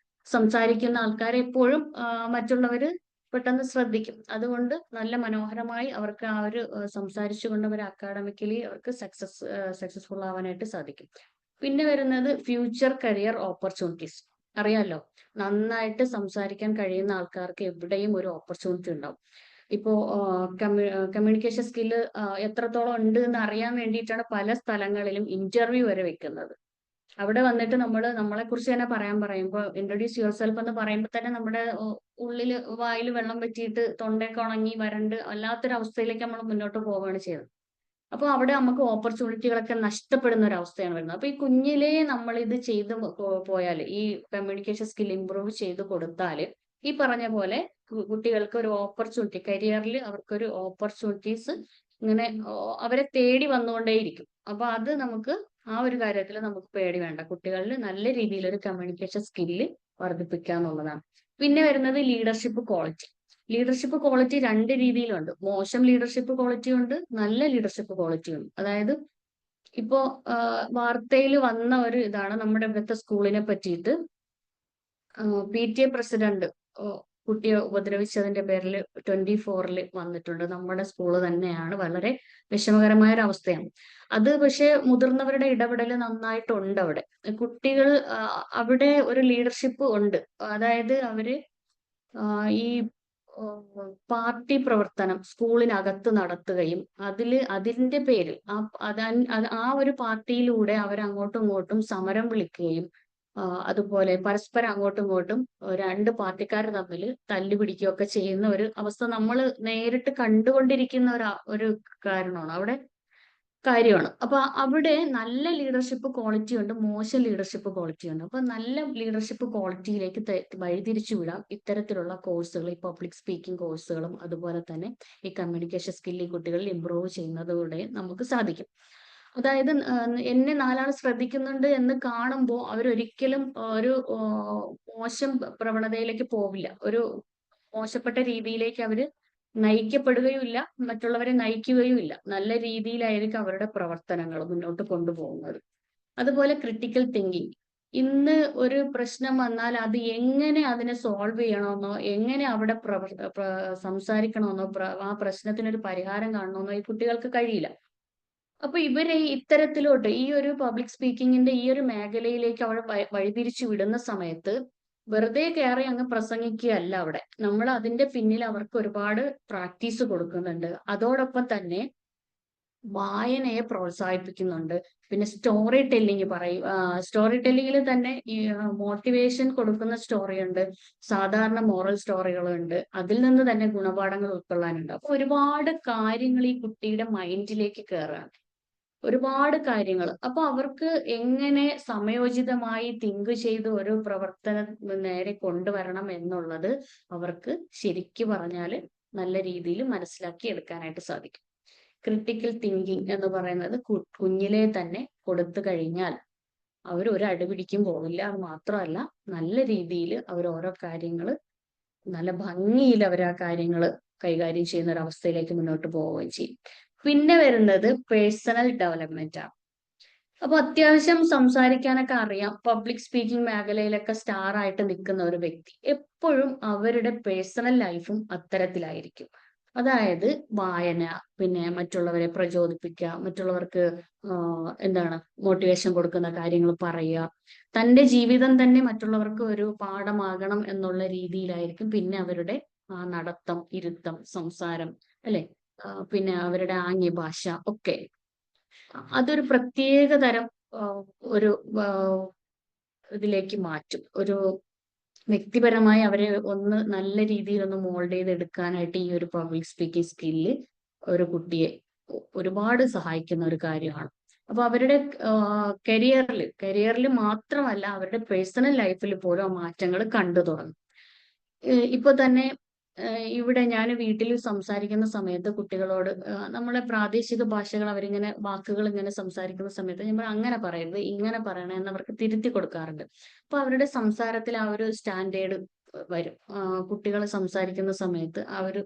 സംസാരിക്കുന്ന ആൾക്കാരെ എപ്പോഴും മറ്റുള്ളവര് പെട്ടെന്ന് ശ്രദ്ധിക്കും. അതുകൊണ്ട് നല്ല മനോഹരമായി അവർക്ക് ആ ഒരു സംസാരിച്ചുകൊണ്ട് അവർ അക്കാഡമിക്കലി അവർക്ക് സക്സസ്ഫുൾ ആവാനായിട്ട് സാധിക്കും. പിന്നെ വരുന്നത് ഫ്യൂച്ചർ കരിയർ ഓപ്പർച്യൂണിറ്റീസ്. അറിയാലോ, നന്നായിട്ട് സംസാരിക്കാൻ കഴിയുന്ന ആൾക്കാർക്ക് എവിടെയും ഒരു ഓപ്പർച്യൂണിറ്റി ഉണ്ടാവും. ഇപ്പോ കമ്മ്യൂണിക്കേഷൻ സ്കില്ല് എത്രത്തോളം ഉണ്ട് എന്ന് അറിയാൻ വേണ്ടിയിട്ടാണ് പല സ്ഥലങ്ങളിലും ഇന്റർവ്യൂ വരെ വെക്കുന്നത്. അവിടെ വന്നിട്ട് നമ്മളെ കുറിച്ച് തന്നെ പറയുമ്പോൾ ഇൻട്രൊഡ്യൂസ് യുവർ സെൽഫ് എന്ന് പറയുമ്പോൾ തന്നെ നമ്മുടെ ഉള്ളില് വായിൽ വെള്ളം പറ്റിയിട്ട് തൊണ്ടയൊക്കെ ഉണങ്ങി വരണ്ട് വല്ലാത്തൊരു അവസ്ഥയിലേക്ക് നമ്മൾ മുന്നോട്ട് പോവുകയാണ് ചെയ്യുന്നത്. അപ്പൊ അവിടെ നമുക്ക് ഓപ്പർച്യൂണിറ്റികളൊക്കെ നഷ്ടപ്പെടുന്ന ഒരു അവസ്ഥയാണ് വരുന്നത്. അപ്പൊ ഈ കുഞ്ഞിലേ നമ്മൾ ഇത് ചെയ്ത് പോയാൽ, ഈ കമ്മ്യൂണിക്കേഷൻ സ്കിൽ ഇംപ്രൂവ് ചെയ്ത് കൊടുത്താല് ഈ പറഞ്ഞ പോലെ കുട്ടികൾക്ക് ഒരു ഓപ്പർച്യൂണിറ്റി, കരിയറിൽ അവർക്കൊരു ഓപ്പർച്യൂണിറ്റീസ് ഇങ്ങനെ അവരെ തേടി വന്നുകൊണ്ടേയിരിക്കും. അപ്പൊ അത് നമുക്ക് ആ ഒരു കാര്യത്തിൽ നമുക്ക് പേടി വേണ്ട. കുട്ടികളിൽ നല്ല രീതിയിൽ ഒരു കമ്മ്യൂണിക്കേഷൻ സ്കില്ല് വർദ്ധിപ്പിക്കുക എന്നുള്ളതാണ്. പിന്നെ വരുന്നത് ലീഡർഷിപ്പ് ക്വാളിറ്റി. ലീഡർഷിപ്പ് ക്വാളിറ്റി രണ്ട് രീതിയിലുണ്ട്. മോശം ലീഡർഷിപ്പ് ക്വാളിറ്റി ഉണ്ട്, നല്ല ലീഡർഷിപ്പ് ക്വാളിറ്റി ഉണ്ട്. അതായത് ഇപ്പോ വാർത്തയിൽ വന്ന ഒരു ഇതാണ്, നമ്മുടെ ഇവിടുത്തെ സ്കൂളിനെ പറ്റിയിട്ട് PTA പ്രസിഡന്റ് കുട്ടിയെ ഉപദ്രവിച്ചതിന്റെ പേരിൽ 24-ൽ വന്നിട്ടുണ്ട്. നമ്മുടെ സ്കൂള് തന്നെയാണ്. വളരെ വിഷമകരമായ ഒരു അവസ്ഥയാണ് അത്. പക്ഷെ മുതിർന്നവരുടെ ഇടപെടൽ നന്നായിട്ടുണ്ട് അവിടെ. കുട്ടികൾ അവിടെ ഒരു ലീഡർഷിപ്പ് ഉണ്ട്. അതായത് അവര് ഈ പാർട്ടി പ്രവർത്തനം സ്കൂളിനകത്ത് നടത്തുകയും അതിന്റെ പേരിൽ ആ ഒരു പാർട്ടിയിലൂടെ അവർ അങ്ങോട്ടും ഇങ്ങോട്ടും സമരം വിളിക്കുകയും അതുപോലെ പരസ്പരം അങ്ങോട്ടും ഇങ്ങോട്ടും രണ്ട് പാർട്ടിക്കാർ തമ്മിൽ തല്ലുപിടിക്കുകയൊക്കെ ചെയ്യുന്ന ഒരു അവസ്ഥ നമ്മൾ നേരിട്ട് കണ്ടുകൊണ്ടിരിക്കുന്ന ഒരു കാരണമാണ് അവിടെ. കാര്യമാണ്. അപ്പൊ അവിടെ നല്ല ലീഡർഷിപ്പ് ക്വാളിറ്റി ഉണ്ട്, മോശം ലീഡർഷിപ്പ് ക്വാളിറ്റി ഉണ്ട്. അപ്പൊ നല്ല ലീഡർഷിപ്പ് ക്വാളിറ്റിയിലേക്ക് വഴിതിരിച്ചു വിടാം ഇത്തരത്തിലുള്ള കോഴ്സുകൾ, ഈ പബ്ലിക് സ്പീക്കിംഗ് കോഴ്സുകളും അതുപോലെ തന്നെ ഈ കമ്മ്യൂണിക്കേഷൻ സ്കില്ല് ഈ കുട്ടികളിൽ ഇമ്പ്രൂവ് ചെയ്യുന്നതിലൂടെ നമുക്ക് സാധിക്കും. അതായത് എന്നെ നാലാൾ ശ്രദ്ധിക്കുന്നുണ്ട് എന്ന് കാണുമ്പോൾ അവരൊരിക്കലും ഒരു മോശം പ്രവണതയിലേക്ക് പോവില്ല. ഒരു മോശപ്പെട്ട രീതിയിലേക്ക് അവര് നയിക്കപ്പെടുകയുമില്ല, മറ്റുള്ളവരെ നയിക്കുകയുമില്ല. നല്ല രീതിയിലായിരിക്കും അവരുടെ പ്രവർത്തനങ്ങൾ മുന്നോട്ട് കൊണ്ടുപോകുന്നത്. അതുപോലെ ക്രിട്ടിക്കൽ തിങ്കിങ്. ഇന്ന് ഒരു പ്രശ്നം വന്നാൽ അത് എങ്ങനെ അതിനെ സോൾവ് ചെയ്യണമെന്നോ, എങ്ങനെ അവിടെ സംസാരിക്കണമെന്നോ, ആ പ്രശ്നത്തിനൊരു പരിഹാരം കാണണമെന്നോ ഈ കുട്ടികൾക്ക് കഴിയില്ല. അപ്പൊ ഇവരെ ഇത്തരത്തിലോട്ട് ഈ ഒരു പബ്ലിക് സ്പീക്കിങ്ങിന്റെ ഈ ഒരു മേഖലയിലേക്ക് അവരെ വഴിതിരിച്ചു വിടുന്ന സമയത്ത് വെറുതെ കയറി അങ്ങ് പ്രസംഗിക്കുകയല്ല അവിടെ. നമ്മൾ അതിന്റെ പിന്നിൽ അവർക്ക് ഒരുപാട് പ്രാക്ടീസ് കൊടുക്കുന്നുണ്ട്. അതോടൊപ്പം തന്നെ വായനയെ പ്രോത്സാഹിപ്പിക്കുന്നുണ്ട്. പിന്നെ സ്റ്റോറി ടെല്ലിങ് സ്റ്റോറി ടെല്ലിങ്ങിൽ തന്നെ ഈ മോട്ടിവേഷൻ കൊടുക്കുന്ന സ്റ്റോറി ഉണ്ട്, സാധാരണ മോറൽ സ്റ്റോറികളുണ്ട്. അതിൽ നിന്ന് തന്നെ ഗുണപാഠങ്ങൾ ഉൾക്കൊള്ളാനുണ്ട്. അപ്പൊ ഒരുപാട് കാര്യങ്ങൾ ഈ കുട്ടിയുടെ മൈൻഡിലേക്ക് കയറാണ്. ഒരുപാട് കാര്യങ്ങൾ. അപ്പൊ അവർക്ക് എങ്ങനെ സമയോചിതമായി തിങ്ക് ചെയ്ത് ഒരു പ്രവർത്തനം നേരെ കൊണ്ടുവരണം എന്നുള്ളത് അവർക്ക് ശരിക്കു പറഞ്ഞാല് നല്ല രീതിയിൽ മനസ്സിലാക്കി എടുക്കാനായിട്ട് സാധിക്കും. ക്രിട്ടിക്കൽ തിങ്കിങ് എന്ന് പറയുന്നത് കുഞ്ഞിലെ തന്നെ കൊടുത്തു കഴിഞ്ഞാൽ അവർ ഒരു അടിപിടിക്കും പോവില്ല. അത് മാത്രമല്ല, നല്ല രീതിയിൽ അവർ ഓരോ കാര്യങ്ങള് നല്ല ഭംഗിയിൽ അവർ ആ കാര്യങ്ങൾ കൈകാര്യം ചെയ്യുന്ന ഒരു അവസ്ഥയിലേക്ക് മുന്നോട്ട് പോവുകയും ചെയ്യും. പിന്നെ വരുന്നത് പേഴ്സണൽ ഡെവലപ്മെന്റ് ആണ്. അപ്പൊ അത്യാവശ്യം സംസാരിക്കാനൊക്കെ അറിയാം, പബ്ലിക് സ്പീക്കിംഗ് മേഖലയിലൊക്കെ സ്റ്റാർ ആയിട്ട് നിൽക്കുന്ന ഒരു വ്യക്തി എപ്പോഴും അവരുടെ പേഴ്സണൽ ലൈഫും അത്തരത്തിലായിരിക്കും. അതായത് വായന, പിന്നെ മറ്റുള്ളവരെ പ്രചോദിപ്പിക്കുക, മറ്റുള്ളവർക്ക് എന്താണ് മോട്ടിവേഷൻ കൊടുക്കുന്ന കാര്യങ്ങൾ പറയുക, തന്റെ ജീവിതം തന്നെ മറ്റുള്ളവർക്ക് ഒരു പാഠമാകണം എന്നുള്ള രീതിയിലായിരിക്കും പിന്നെ അവരുടെ നടത്തം, ഇരുത്തം, സംസാരം, അല്ലെ? പിന്നെ അവരുടെ ആംഗ്യ ഭാഷ ഒക്കെ അതൊരു പ്രത്യേക തരം ഒരു ഇതിലേക്ക് മാറ്റും. ഒരു വ്യക്തിപരമായി അവരെ ഒന്ന് നല്ല രീതിയിൽ ഒന്ന് മോൾഡ് ചെയ്ത് എടുക്കാനായിട്ട് ഈ ഒരു പബ്ലിക് സ്പീക്കിംഗ് സ്കില്ല് ഒരു കുട്ടിയെ ഒരുപാട് സഹായിക്കുന്ന ഒരു കാര്യമാണ്. അപ്പൊ അവരുടെ കരിയറിൽ മാത്രമല്ല അവരുടെ പേഴ്സണൽ ലൈഫിൽ പോലും ആ മാറ്റങ്ങൾ കണ്ടു തുടങ്ങും. ഇപ്പൊ തന്നെ ഇവിടെ ഞാൻ വീട്ടിൽ സംസാരിക്കുന്ന സമയത്ത് കുട്ടികളോട് നമ്മളെ പ്രാദേശിക ഭാഷകൾ അവരിങ്ങനെ വാക്കുകൾ ഇങ്ങനെ സംസാരിക്കുന്ന സമയത്ത് നമ്മൾ അങ്ങനെ പറയരുത്, ഇങ്ങനെ പറയണം എന്ന് അവർക്ക് തിരുത്തി കൊടുക്കാറുണ്ട്. അപ്പൊ അവരുടെ സംസാരത്തിൽ ആ ഒരു സ്റ്റാൻഡേർഡ് വരും. കുട്ടികൾ സംസാരിക്കുന്ന സമയത്ത് ആ ഒരു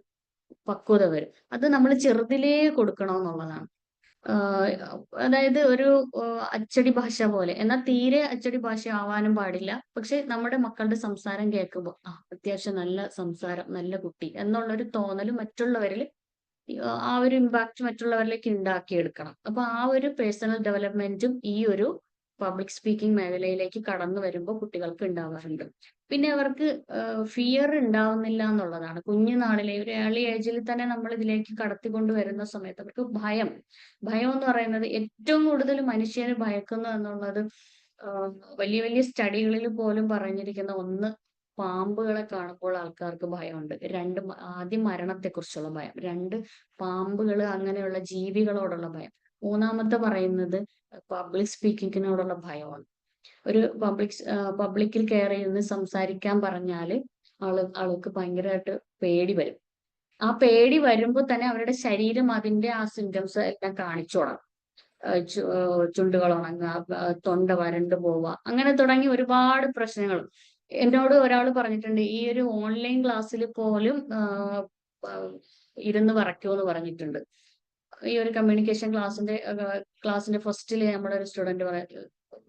പക്വത വരും. അത് നമ്മൾ ചെറുതിലേ കൊടുക്കണമെന്നുള്ളതാണ്. അതായത് ഒരു അച്ചടി ഭാഷ പോലെ, എന്നാൽ തീരെ അച്ചടി ഭാഷ ആവാനും പാടില്ല. പക്ഷെ നമ്മുടെ മക്കളുടെ സംസാരം കേൾക്കുമ്പോൾ അത്യാവശ്യം നല്ല സംസാരം, നല്ല കുട്ടി എന്നുള്ളൊരു തോന്നൽ മറ്റുള്ളവരിൽ ആ ഒരു ഇമ്പാക്ട് മറ്റുള്ളവരിലേക്ക് ഉണ്ടാക്കിയെടുക്കണം. അപ്പൊ ആ ഒരു പേഴ്സണൽ ഡെവലപ്മെന്റും ഈ ഒരു പബ്ലിക് സ്പീക്കിംഗ് മേഖലയിലേക്ക് കടന്നു വരുമ്പോൾ കുട്ടികൾക്ക് ഉണ്ടാവാറുണ്ട്. പിന്നെ അവർക്ക് ഫിയർ ഉണ്ടാവുന്നില്ല എന്നുള്ളതാണ്. കുഞ്ഞുനാളിലെ ഒരു ഏർലി ഏജിൽ തന്നെ നമ്മൾ ഇതിലേക്ക് കടത്തിക്കൊണ്ട് വരുന്ന സമയത്ത് അവർക്ക് ഭയം എന്ന് പറയുന്നത് ഏറ്റവും കൂടുതൽ മനുഷ്യരെ ഭയക്കുന്നു എന്നുള്ളത് വലിയ വലിയ സ്റ്റഡികളിൽ പോലും പറഞ്ഞിരിക്കുന്ന ഒന്ന്, പാമ്പുകളെ കാണുമ്പോൾ ആൾക്കാർക്ക് ഭയമുണ്ട്. ആദ്യം മരണത്തെക്കുറിച്ചുള്ള ഭയം, രണ്ട് പാമ്പുകൾ അങ്ങനെയുള്ള ജീവികളോടുള്ള ഭയം, മൂന്നാമത്തെ പറയുന്നത് പബ്ലിക് സ്പീക്കിങ്ങിനോടുള്ള ഭയമാണ്. ഒരു പബ്ലിക്കിൽ കയറി ഇരുന്ന് സംസാരിക്കാൻ പറഞ്ഞാല് ആൾക്ക് ഭയങ്കരമായിട്ട് പേടി വരും. ആ പേടി വരുമ്പോൾ തന്നെ അവരുടെ ശരീരം അതിന്റെ ആ സിംറ്റംസ് എല്ലാം കാണിച്ചു തുടങ്ങും. ചുണ്ടുകൾ ഉണങ്ങുക, തൊണ്ട വരണ്ടു പോവുക, അങ്ങനെ തുടങ്ങി ഒരുപാട് പ്രശ്നങ്ങൾ. എന്നോട് ഒരാൾ പറഞ്ഞിട്ടുണ്ട്, ഈ ഒരു ഓൺലൈൻ ക്ലാസ്സിൽ പോലും ഇരുന്ന് വരയ്ക്കുമെന്ന് പറഞ്ഞിട്ടുണ്ട്. ഈ ഒരു കമ്മ്യൂണിക്കേഷൻ ക്ലാസ്സിന്റെ ഫസ്റ്റില് നമ്മുടെ ഒരു സ്റ്റുഡന്റ്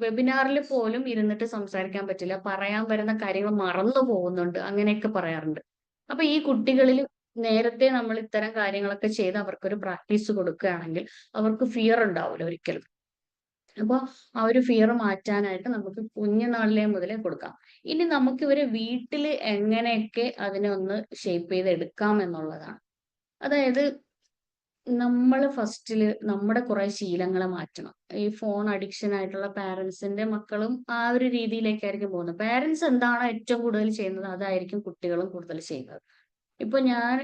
വെബിനാറിൽ പോലും ഇരുന്നിട്ട് സംസാരിക്കാൻ പറ്റില്ല, പറയാൻ വരുന്ന കാര്യങ്ങൾ മറന്നു പോകുന്നുണ്ട്, അങ്ങനെയൊക്കെ പറയാറുണ്ട്. അപ്പൊ ഈ കുട്ടികളിൽ നേരത്തെ നമ്മൾ ഇത്തരം കാര്യങ്ങളൊക്കെ ചെയ്ത് അവർക്കൊരു പ്രാക്ടീസ് കൊടുക്കുകയാണെങ്കിൽ അവർക്ക് ഫിയർ ഉണ്ടാവില്ല ഒരിക്കലും. അപ്പൊ ആ ഒരു ഫിയർ മാറ്റാനായിട്ട് നമുക്ക് കുഞ്ഞുനാളിലെ മുതലേ കൊടുക്കാം. ഇനി നമുക്ക് ഇവരെ വീട്ടില് എങ്ങനെയൊക്കെ അതിനെ ഒന്ന് ഷേപ്പ് ചെയ്ത് എടുക്കാം എന്നുള്ളതാണ്. അതായത് നമ്മൾ ഫസ്റ്റില് നമ്മുടെ കുറെ ശീലങ്ങളെ മാറ്റണം. ഈ ഫോൺ അഡിക്ഷൻ ആയിട്ടുള്ള പാരന്റ്സിന്റെ മക്കളും ആ ഒരു രീതിയിലേക്കായിരിക്കും പോകുന്നത്. പാരന്റ്സ് എന്താണോ ഏറ്റവും കൂടുതൽ ചെയ്യുന്നത് അതായിരിക്കും കുട്ടികളും കൂടുതൽ ചെയ്യുന്നത്. ഇപ്പൊ ഞാൻ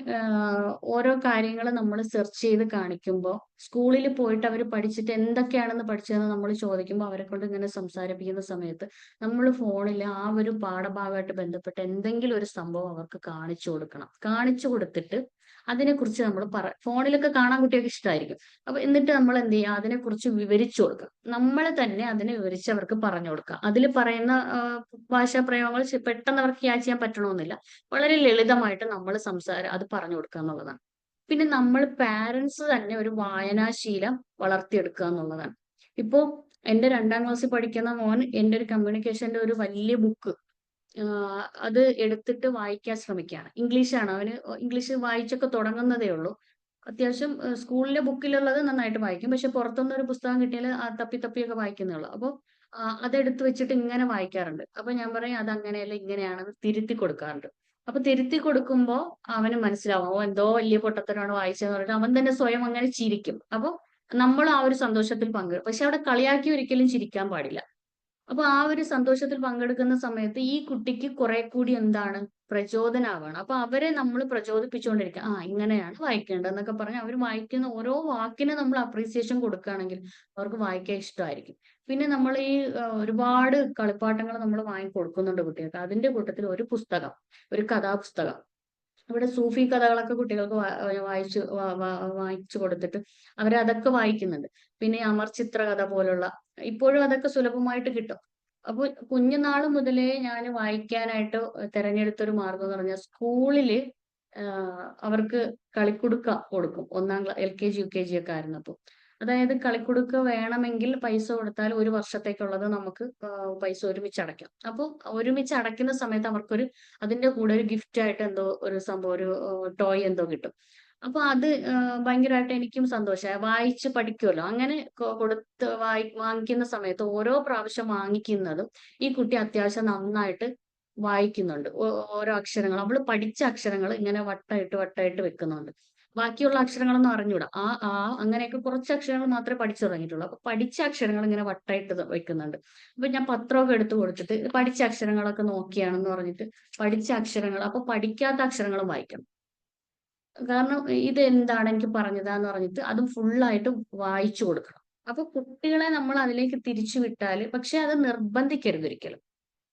ഓരോ കാര്യങ്ങൾ നമ്മൾ സെർച്ച് ചെയ്ത് കാണിക്കുമ്പോൾ സ്കൂളിൽ പോയിട്ട് അവർ പഠിച്ചിട്ട് എന്തൊക്കെയാണെന്ന് പഠിച്ചതെന്ന് നമ്മൾ ചോദിക്കുമ്പോൾ അവരെ കൊണ്ട് ഇങ്ങനെ സംസാരിപ്പിക്കുന്ന സമയത്ത് നമ്മൾ ഫോണിൽ ആ ഒരു പാഠഭാഗമായിട്ട് ബന്ധപ്പെട്ട എന്തെങ്കിലും ഒരു സംഭവം അവർക്ക് കാണിച്ചു കൊടുക്കണം. കാണിച്ചു കൊടുത്തിട്ട് അതിനെക്കുറിച്ച് നമ്മൾ ഫോണിലൊക്കെ കാണാൻ കുട്ടികൾക്ക് ഇഷ്ടമായിരിക്കും. അപ്പൊ എന്നിട്ട് നമ്മൾ എന്ത് ചെയ്യുക, അതിനെക്കുറിച്ച് വിവരിച്ചു കൊടുക്കുക. നമ്മൾ തന്നെ അതിനെ വിവരിച്ച് അവർക്ക് പറഞ്ഞു കൊടുക്കുക. അതിൽ പറയുന്ന ഭാഷാ പ്രയോഗങ്ങൾ പെട്ടെന്ന് അവർക്ക് ക്യാച്ച് ചെയ്യാൻ പറ്റണമെന്നില്ല. വളരെ ലളിതമായിട്ട് നമ്മൾ അത് പറഞ്ഞു കൊടുക്കുക എന്നുള്ളതാണ്. പിന്നെ നമ്മൾ പാരന്റ്സ് തന്നെ ഒരു വായനാശീലം വളർത്തിയെടുക്കുക എന്നുള്ളതാണ്. ഇപ്പോ എന്റെ 2ാം ക്ലാസ്സിൽ പഠിക്കുന്ന മോൻ എന്റെ ഒരു കമ്മ്യൂണിക്കേഷന്റെ ഒരു വലിയ ബുക്ക് അത് എടുത്തിട്ട് വായിക്കാൻ ശ്രമിക്കുകയാണ്. ഇംഗ്ലീഷാണ്. അവന് ഇംഗ്ലീഷ് വായിച്ചൊക്കെ തുടങ്ങുന്നതേ ഉള്ളൂ. അത്യാവശ്യം സ്കൂളിലെ ബുക്കിലുള്ളത് നന്നായിട്ട് വായിക്കും. പക്ഷെ പുറത്തുനിന്ന് ഒരു പുസ്തകം കിട്ടിയാൽ തപ്പി തപ്പിയൊക്കെ വായിക്കുന്നേ ഉള്ളൂ. അപ്പോൾ അതെടുത്ത് വെച്ചിട്ട് ഇങ്ങനെ വായിക്കാറുണ്ട്. അപ്പൊ ഞാൻ പറയും അത് അങ്ങനെയല്ല ഇങ്ങനെയാണെന്ന് തിരുത്തി കൊടുക്കാറുണ്ട്. അപ്പൊ തിരുത്തി കൊടുക്കുമ്പോ അവന് മനസ്സിലാവും ഓ എന്തോ വലിയ പൊട്ടത്തരമാണ് വായിച്ചതെന്ന് പറഞ്ഞിട്ട് അവൻ തന്നെ സ്വയം അങ്ങനെ ചിരിക്കും. അപ്പൊ നമ്മൾ ആ ഒരു സന്തോഷത്തിൽ പങ്കെടുക്കും. പക്ഷെ അവിടെ കളിയാക്കി ഒരിക്കലും ചിരിക്കാൻ പാടില്ല. അപ്പൊ ആ ഒരു സന്തോഷത്തിൽ പങ്കെടുക്കുന്ന സമയത്ത് ഈ കുട്ടിക്ക് കുറെ കൂടി എന്താണ് പ്രചോദനാവാണ്. അപ്പൊ അവരെ നമ്മൾ പ്രചോദിപ്പിച്ചുകൊണ്ടിരിക്കുക. ഇങ്ങനെയാണ് വായിക്കേണ്ടത് എന്നൊക്കെ പറഞ്ഞ് അവർ വായിക്കുന്ന ഓരോ വാക്കിന് നമ്മൾ അപ്രീസിയേഷൻ കൊടുക്കുകയാണെങ്കിൽ അവർക്ക് വായിക്കാൻ ഇഷ്ടമായിരിക്കും. പിന്നെ നമ്മൾ ഈ ഒരുപാട് കളിപ്പാട്ടങ്ങൾ നമ്മൾ വാങ്ങിക്കൊടുക്കുന്നുണ്ട് കുട്ടികൾക്ക്. അതിന്റെ കൂട്ടത്തിൽ ഒരു പുസ്തകം, ഒരു കഥാപുസ്തകം, ഇവിടെ സൂഫി കഥകളൊക്കെ കുട്ടികൾക്ക് വായിച്ചു കൊടുത്തിട്ട് അവരതൊക്കെ വായിക്കുന്നുണ്ട്. പിന്നെ അമർ ചിത്ര കഥ പോലുള്ള ഇപ്പോഴും അതൊക്കെ സുലഭമായിട്ട് കിട്ടും. അപ്പൊ കുഞ്ഞുനാള് മുതലേ ഞാൻ വായിക്കാനായിട്ട് തെരഞ്ഞെടുത്തൊരു മാർഗം എന്ന് പറഞ്ഞാൽ സ്കൂളില് അവർക്ക് കളിക്കുടുക്ക കൊടുക്കും. 1ാം LKG UKG ഒക്കെ ആയിരുന്നപ്പോ. അതായത് കളിക്കുടുക്ക വേണമെങ്കിൽ പൈസ കൊടുത്താൽ ഒരു വർഷത്തേക്കുള്ളത് നമുക്ക് പൈസ ഒരുമിച്ച് അടയ്ക്കാം. അപ്പോൾ ഒരുമിച്ച് അടയ്ക്കുന്ന സമയത്ത് അവർക്കൊരു അതിന്റെ കൂടെ ഒരു ഗിഫ്റ്റ് ആയിട്ട് എന്തോ ഒരു സംഭവം, ഒരു ടോയ് എന്തോ കിട്ടും. അപ്പൊ അത് ഭയങ്കരമായിട്ട് എനിക്കും സന്തോഷമായി. വായിച്ച് പഠിക്കുമല്ലോ. അങ്ങനെ കൊടുത്ത് വാങ്ങിക്കുന്ന സമയത്ത് ഓരോ പ്രാവശ്യം വാങ്ങിക്കുന്നതും ഈ കുട്ടി അത്യാവശ്യം നന്നായിട്ട് വായിക്കുന്നുണ്ട്. ഓരോ അക്ഷരങ്ങൾ അവള് പഠിച്ച അക്ഷരങ്ങൾ ഇങ്ങനെ വട്ടമായിട്ട് വട്ടമായിട്ട് വെക്കുന്നുണ്ട്. ബാക്കിയുള്ള അക്ഷരങ്ങളൊന്നും അറിഞ്ഞൂടാ. ആ അങ്ങനെയൊക്കെ കുറച്ച് അക്ഷരങ്ങൾ മാത്രമേ പഠിച്ചു തുടങ്ങിയിട്ടുള്ളൂ. അപ്പൊ പഠിച്ച അക്ഷരങ്ങൾ ഇങ്ങനെ വട്ടമായിട്ട് വെക്കുന്നുണ്ട്. അപ്പൊ ഞാൻ പത്രമൊക്കെ എടുത്ത് കൊടുത്തിട്ട് പഠിച്ച അക്ഷരങ്ങളൊക്കെ നോക്കിയാണെന്ന് പറഞ്ഞിട്ട് പഠിച്ച അക്ഷരങ്ങൾ, അപ്പൊ പഠിക്കാത്ത അക്ഷരങ്ങളും വായിക്കണം. കാരണം ഇത് എന്താണ് എനിക്ക് പറഞ്ഞതാന്ന് പറഞ്ഞിട്ട് അതും ഫുള്ളായിട്ട് വായിച്ചു കൊടുക്കണം. അപ്പൊ കുട്ടികളെ നമ്മൾ അതിലേക്ക് തിരിച്ചു വിട്ടാല്, പക്ഷെ അത് നിർബന്ധിക്കരുത് ഒരിക്കലും.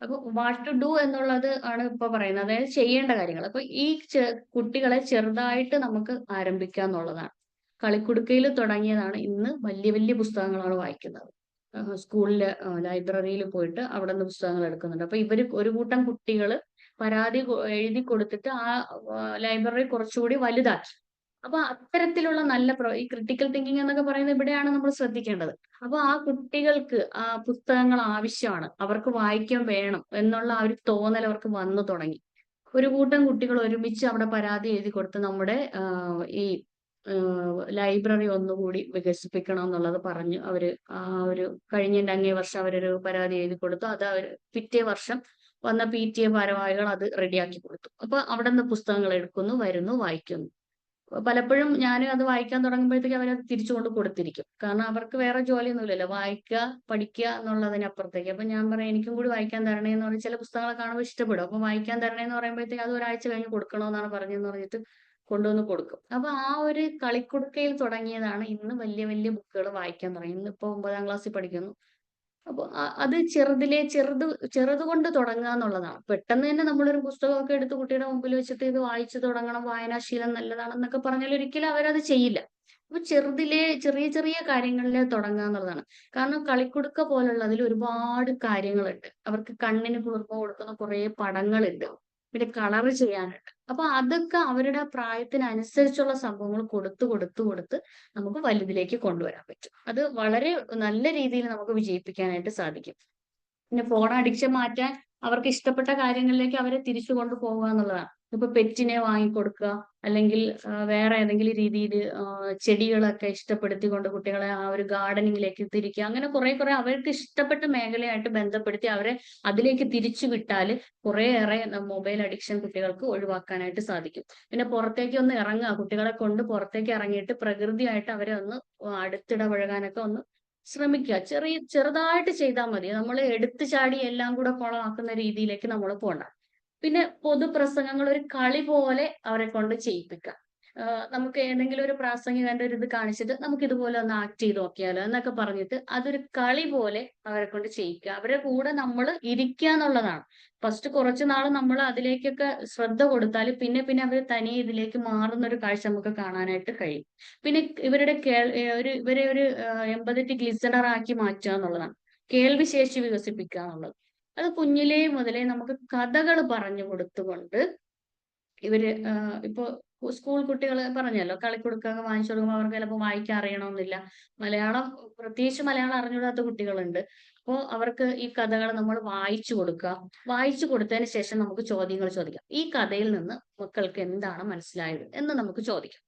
അപ്പൊ വാട്ട് ടു ഡു എന്നുള്ളത് ആണ് ഇപ്പൊ പറയുന്നത്. അതായത് ചെയ്യേണ്ട കാര്യങ്ങൾ. അപ്പൊ ഈ കുട്ടികളെ ചെറുതായിട്ട് നമുക്ക് ആരംഭിക്കുക എന്നുള്ളതാണ്. കളിക്കുടുക്കയിൽ തുടങ്ങിയതാണ്. ഇന്ന് വലിയ വലിയ പുസ്തകങ്ങളാണ് വായിക്കുന്നത്. സ്കൂളിലെ ലൈബ്രറിയിൽ പോയിട്ട് അവിടെ നിന്ന് പുസ്തകങ്ങൾ എടുക്കുന്നുണ്ട്. അപ്പൊ ഇവര് ഒരു കൂട്ടം കുട്ടികൾ പരാതി എഴുതി കൊടുത്തിട്ട് ആ ലൈബ്രറി കുറച്ചുകൂടി വലുതാക്കി. അപ്പൊ അത്തരത്തിലുള്ള നല്ല ഈ ക്രിട്ടിക്കൽ തിങ്കിങ് എന്നൊക്കെ പറയുന്നത് ഇവിടെയാണ് നമ്മൾ ശ്രദ്ധിക്കേണ്ടത്. അപ്പൊ ആ കുട്ടികൾക്ക് ആ പുസ്തകങ്ങൾ ആവശ്യമാണ്, അവർക്ക് വായിക്കാൻ വേണം എന്നുള്ള ആ ഒരു തോന്നൽ അവർക്ക് വന്നു തുടങ്ങി. ഒരു കൂട്ടം കുട്ടികൾ ഒരുമിച്ച് അവിടെ പരാതി എഴുതി കൊടുത്ത് നമ്മുടെ ഈ ലൈബ്രറി ഒന്നുകൂടി വികസിപ്പിക്കണം എന്നുള്ളത് പറഞ്ഞ് അവര് ഒരു കഴിഞ്ഞതിന്റെ അങ്ങേ വർഷം അവരൊരു പരാതി എഴുതി കൊടുത്തു. അത് പിറ്റേ വർഷം വന്ന PTA ഭാരവാഹികൾ അത് റെഡിയാക്കി കൊടുത്തു. അപ്പൊ അവിടെ നിന്ന് പുസ്തകങ്ങൾ എടുക്കുന്നു, വരുന്നു, വായിക്കുന്നു. പലപ്പോഴും ഞാൻ അത് വായിക്കാൻ തുടങ്ങുമ്പോഴത്തേക്ക് അവരത് തിരിച്ചു കൊണ്ട് കൊടുത്തിരിക്കും. കാരണം അവർക്ക് വേറെ ജോലിയൊന്നുമില്ലല്ലോ. വായിക്കുക, പഠിക്കുക എന്നുള്ളതിനപ്പുറത്തേക്ക്. അപ്പൊ ഞാൻ പറയും എനിക്കും കൂടി വായിക്കാൻ തരണേ എന്ന് പറഞ്ഞ് ചില പുസ്തകങ്ങളെ കാണുമ്പോൾ ഇഷ്ടപ്പെടും. അപ്പൊ വായിക്കാൻ തരണേ എന്ന് പറയുമ്പോഴത്തേക്ക് അത് ഒരാഴ്ച കഴിഞ്ഞ് കൊടുക്കണമെന്നാണ് പറഞ്ഞതെന്ന് പറഞ്ഞിട്ട് കൊണ്ടുവന്ന് കൊടുക്കും. അപ്പൊ ആ ഒരു കളിക്കുടുക്കയിൽ തുടങ്ങിയതാണ് ഇന്ന് വലിയ വലിയ ബുക്കുകൾ വായിക്കാൻ തുടങ്ങി. ഇന്നിപ്പോ 9ാം ക്ലാസ്സിൽ പഠിക്കുന്നു. അപ്പൊ അത് ചെറുത് കൊണ്ട് തുടങ്ങുക എന്നുള്ളതാണ്. പെട്ടെന്ന് തന്നെ നമ്മളൊരു പുസ്തകമൊക്കെ എടുത്ത് കുട്ടിയുടെ മുമ്പിൽ വെച്ചിട്ട് ഇത് വായിച്ചു തുടങ്ങണം, വായനാശീലം നല്ലതാണെന്നൊക്കെ പറഞ്ഞാൽ ഒരിക്കലും അവരത് ചെയ്യില്ല. അപ്പൊ ചെറിയ ചെറിയ കാര്യങ്ങളിലെ തുടങ്ങുക എന്നുള്ളതാണ്. കാരണം കളിക്കുടുക്ക പോലുള്ളതിൽ ഒരുപാട് കാര്യങ്ങളുണ്ട്. അവർക്ക് കണ്ണിന് കുളിർമ കൊടുക്കുന്ന കുറെ പടങ്ങളുണ്ട്. പിന്നെ കളർ ചെയ്യാനുണ്ട്. അപ്പൊ അതൊക്കെ അവരുടെ പ്രായത്തിനനുസരിച്ചുള്ള സംഭവങ്ങൾ കൊടുത്ത് നമുക്ക് വലുതിലേക്ക് കൊണ്ടുവരാൻ പറ്റും. അത് വളരെ നല്ല രീതിയിൽ നമുക്ക് വിജയിപ്പിക്കാനായിട്ട് സാധിക്കും. പിന്നെ ഫോൺ അഡിക്ഷൻ മാറ്റാൻ അവർക്ക് ഇഷ്ടപ്പെട്ട കാര്യങ്ങളിലേക്ക് അവരെ തിരിച്ചു കൊണ്ടുപോകുക എന്നുള്ളതാണ്. ഇപ്പൊ പെറ്റിനെ വാങ്ങിക്കൊടുക്കുക, അല്ലെങ്കിൽ വേറെ ഏതെങ്കിലും രീതിയിൽ ചെടികളൊക്കെ ഇഷ്ടപ്പെടുത്തിക്കൊണ്ട് കുട്ടികളെ ആ ഒരു ഗാർഡനിങ്ങിലേക്ക് തിരിക്കുക. അങ്ങനെ കുറെ അവർക്ക് ഇഷ്ടപ്പെട്ട മേഖലയായിട്ട് ബന്ധപ്പെടുത്തി അവരെ അതിലേക്ക് തിരിച്ചു വിട്ടാൽ കുറേയേറെ മൊബൈൽ അഡിക്ഷൻ കുട്ടികൾക്ക് ഒഴിവാക്കാനായിട്ട് സാധിക്കും. പിന്നെ പുറത്തേക്ക് ഒന്ന് ഇറങ്ങുക, കുട്ടികളെ കൊണ്ട് പുറത്തേക്ക് ഇറങ്ങിയിട്ട് പ്രകൃതിയായിട്ട് അവരെ ഒന്ന് അടുത്തിടപഴകാനൊക്കെ ഒന്ന് ശ്രമിക്കുക. ചെറുതായിട്ട് ചെയ്താൽ മതി. നമ്മൾ എടുത്തു ചാടി എല്ലാം കൂടെ കുളമാക്കുന്ന രീതിയിലേക്ക് നമ്മൾ പോണ്ട. പിന്നെ പൊതുപ്രസംഗങ്ങൾ ഒരു കളി പോലെ അവരെ കൊണ്ട് ചെയ്യിപ്പിക്കാം. നമുക്ക് ഏതെങ്കിലും ഒരു പ്രാസംഗികന്റെ ഒരു ഇത് കാണിച്ചിട്ട് നമുക്ക് ഇതുപോലെ ഒന്ന് ആക്ട് ചെയ്ത് നോക്കിയാലോ എന്നൊക്കെ പറഞ്ഞിട്ട് അതൊരു കളി പോലെ അവരെ കൊണ്ട് ചെയ്യിക്കുക. അവരുടെ കൂടെ നമ്മൾ ഇരിക്കുക എന്നുള്ളതാണ്. ഫസ്റ്റ് കുറച്ച് നാൾ നമ്മൾ അതിലേക്കൊക്കെ ശ്രദ്ധ കൊടുത്താൽ പിന്നെ പിന്നെ അവർ തനിയെ ഇതിലേക്ക് മാറുന്ന ഒരു കാഴ്ച നമുക്ക് കാണാനായിട്ട് കഴിയും. പിന്നെ ഇവരുടെ ഇവരെ ഒരു എമ്പതറ്റിക് ലിസണർ ആക്കി മാറ്റുക എന്നുള്ളതാണ്. കേൾവി ശേഷി വികസിപ്പിക്കുക എന്നുള്ളത്. അത് കുഞ്ഞിലേ മുതലേ നമുക്ക് കഥകൾ പറഞ്ഞു കൊടുത്തുകൊണ്ട് ഇവര് ഇപ്പൊ സ്കൂൾ കുട്ടികൾ പറഞ്ഞല്ലോ, കളിക്കുടുക്കൊക്കെ വാങ്ങിച്ചു കൊടുക്കുമ്പോൾ അവർക്ക് ചിലപ്പോൾ വായിക്കാൻ അറിയണമെന്നില്ല. മലയാളം, പ്രത്യേകിച്ച് മലയാളം അറിഞ്ഞൂടാത്ത കുട്ടികളുണ്ട്. അപ്പോൾ അവർക്ക് ഈ കഥകൾ നമ്മൾ വായിച്ചു കൊടുക്കുക. വായിച്ചു കൊടുത്തതിന് ശേഷം നമുക്ക് ചോദ്യങ്ങൾ ചോദിക്കാം. ഈ കഥയിൽ നിന്ന് മക്കൾക്ക് എന്താണ് മനസ്സിലായത് എന്ന് നമുക്ക് ചോദിക്കാം.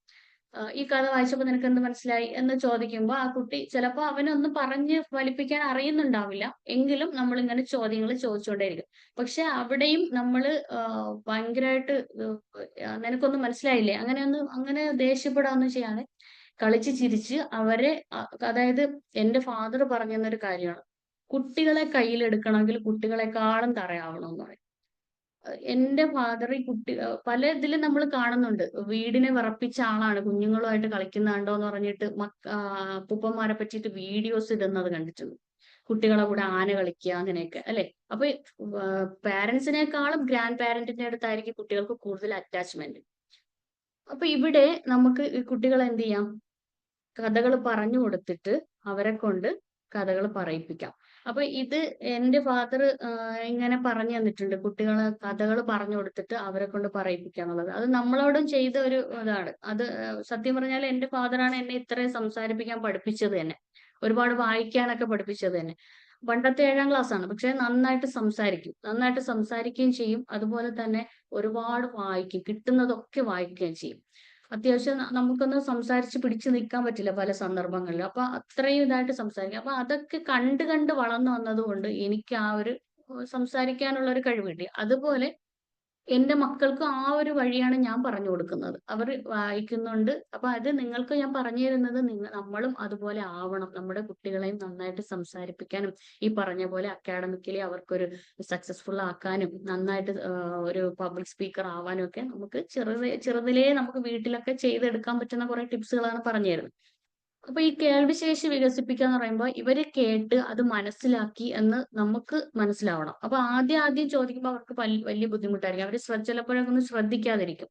ഈ കഥ വായിച്ചപ്പോൾ നിനക്ക് എന്ത് മനസ്സിലായി എന്ന് ചോദിക്കുമ്പോൾ ആ കുട്ടി ചിലപ്പോൾ അവനൊന്നും പറഞ്ഞ് ഫലിപ്പിക്കാൻ അറിയുന്നുണ്ടാവില്ല. എങ്കിലും നമ്മൾ ഇങ്ങനെ ചോദ്യങ്ങൾ ചോദിച്ചുകൊണ്ടേയിരിക്കും. പക്ഷെ അവിടെയും നമ്മൾ ഭയങ്കരമായിട്ട് നിനക്കൊന്നും മനസ്സിലായില്ലേ അങ്ങനെ ദേഷ്യപ്പെടാനൊന്നും ചെയ്യാതെ കളിച്ച് ചിരിച്ച് അവരെ അതായത് എന്റെ ഫാദർ പറഞ്ഞു തന്നൊരു കാര്യമാണ്, കുട്ടികളെ കയ്യിലെടുക്കണമെങ്കിൽ കുട്ടികളെക്കാളും തറയാവണമെന്ന് പറയും. എന്റെ ഫാദർ ഈ പല ഇതിലും നമ്മൾ കാണുന്നുണ്ട്. വീടിനെ വിറപ്പിച്ച ആളാണ് കുഞ്ഞുങ്ങളുമായിട്ട് കളിക്കുന്നുണ്ടോ എന്ന് പറഞ്ഞിട്ട് അപ്പൂപ്പന്മാരെ പറ്റിയിട്ട് വീഡിയോസ് ഇടുന്നത് കണ്ടിട്ടുണ്ട്. കുട്ടികളെ കൂടെ ആന കളിക്കുക അങ്ങനെയൊക്കെ അല്ലെ. അപ്പൊ പാരന്റ്സിനേക്കാളും ഗ്രാൻഡ് പാരന്റിന്റെ അടുത്തായിരിക്കും കുട്ടികൾക്ക് കൂടുതൽ അറ്റാച്ച്മെന്റ്. അപ്പൊ ഇവിടെ നമുക്ക് ഈ കുട്ടികളെ എന്ത് ചെയ്യാം, കഥകൾ പറഞ്ഞു കൊടുത്തിട്ട് അവരെ കൊണ്ട് കഥകൾ പറയിപ്പിക്കാം. അപ്പൊ ഇത് എന്റെ ഫാദർ ഇങ്ങനെ പറഞ്ഞു തന്നിട്ടുണ്ട്, കുട്ടികളെ കഥകൾ പറഞ്ഞു കൊടുത്തിട്ട് അവരെ കൊണ്ട് പറയിപ്പിക്കുക എന്നുള്ളത്. അത് നമ്മളോടും ചെയ്ത ഒരു ഇതാണ്. അത് സത്യം പറഞ്ഞാൽ എന്റെ ഫാദറാണ് എന്നെ ഇത്രയും സംസാരിപ്പിക്കാൻ പഠിപ്പിച്ചത് തന്നെ, ഒരുപാട് വായിക്കാനൊക്കെ പഠിപ്പിച്ചത് തന്നെ. പണ്ടത്തെ 7ാം ക്ലാസ് ആണ്, പക്ഷെ നന്നായിട്ട് സംസാരിക്കുകയും ചെയ്യും. അതുപോലെ തന്നെ ഒരുപാട് വായിക്കും, കിട്ടുന്നതൊക്കെ വായിക്കുകയും ചെയ്യും. അത്യാവശ്യം നമുക്കൊന്ന് സംസാരിച്ച് പിടിച്ചു നിൽക്കാൻ പറ്റില്ല പല സന്ദർഭങ്ങളിലും. അപ്പൊ അത്രയും ഇതായിട്ട് സംസാരിക്കും. അപ്പൊ അതൊക്കെ കണ്ട് കണ്ട് വളർന്നു വന്നത് കൊണ്ട് എനിക്ക് ആ ഒരു സംസാരിക്കാനുള്ള ഒരു കഴിവ് കിട്ടി. അതുപോലെ എന്റെ മക്കൾക്കും ആ ഒരു വഴിയാണ് ഞാൻ പറഞ്ഞു കൊടുക്കുന്നത്. അവർ വായിക്കുന്നുണ്ട്. അപ്പൊ അത് നിങ്ങൾക്ക് ഞാൻ പറഞ്ഞു തരുന്നത് നമ്മളും അതുപോലെ ആവണം. നമ്മുടെ കുട്ടികളെയും നന്നായിട്ട് സംസാരിപ്പിക്കാനും ഈ പറഞ്ഞ പോലെ അക്കാഡമിക്കലി അവർക്കൊരു സക്സസ്ഫുൾ ആക്കാനും നന്നായിട്ട് ഒരു പബ്ലിക് സ്പീക്കർ ആവാനും ഒക്കെ നമുക്ക് ചെറുതിലേ നമുക്ക് വീട്ടിലൊക്കെ ചെയ്തെടുക്കാൻ പറ്റുന്ന കുറെ ടിപ്സുകളാണ് പറഞ്ഞു തരുന്നത്. അപ്പൊ ഈ കേൾവിശേഷി വികസിപ്പിക്കുക എന്ന് പറയുമ്പോൾ ഇവര് കേട്ട് അത് മനസ്സിലാക്കി എന്ന് നമുക്ക് മനസ്സിലാവണം. അപ്പൊ ആദ്യം ചോദിക്കുമ്പോൾ അവർക്ക് വലിയ ബുദ്ധിമുട്ടായിരിക്കും. അവര് ചിലപ്പോഴൊക്കെ ഒന്ന് ശ്രദ്ധിക്കാതിരിക്കും.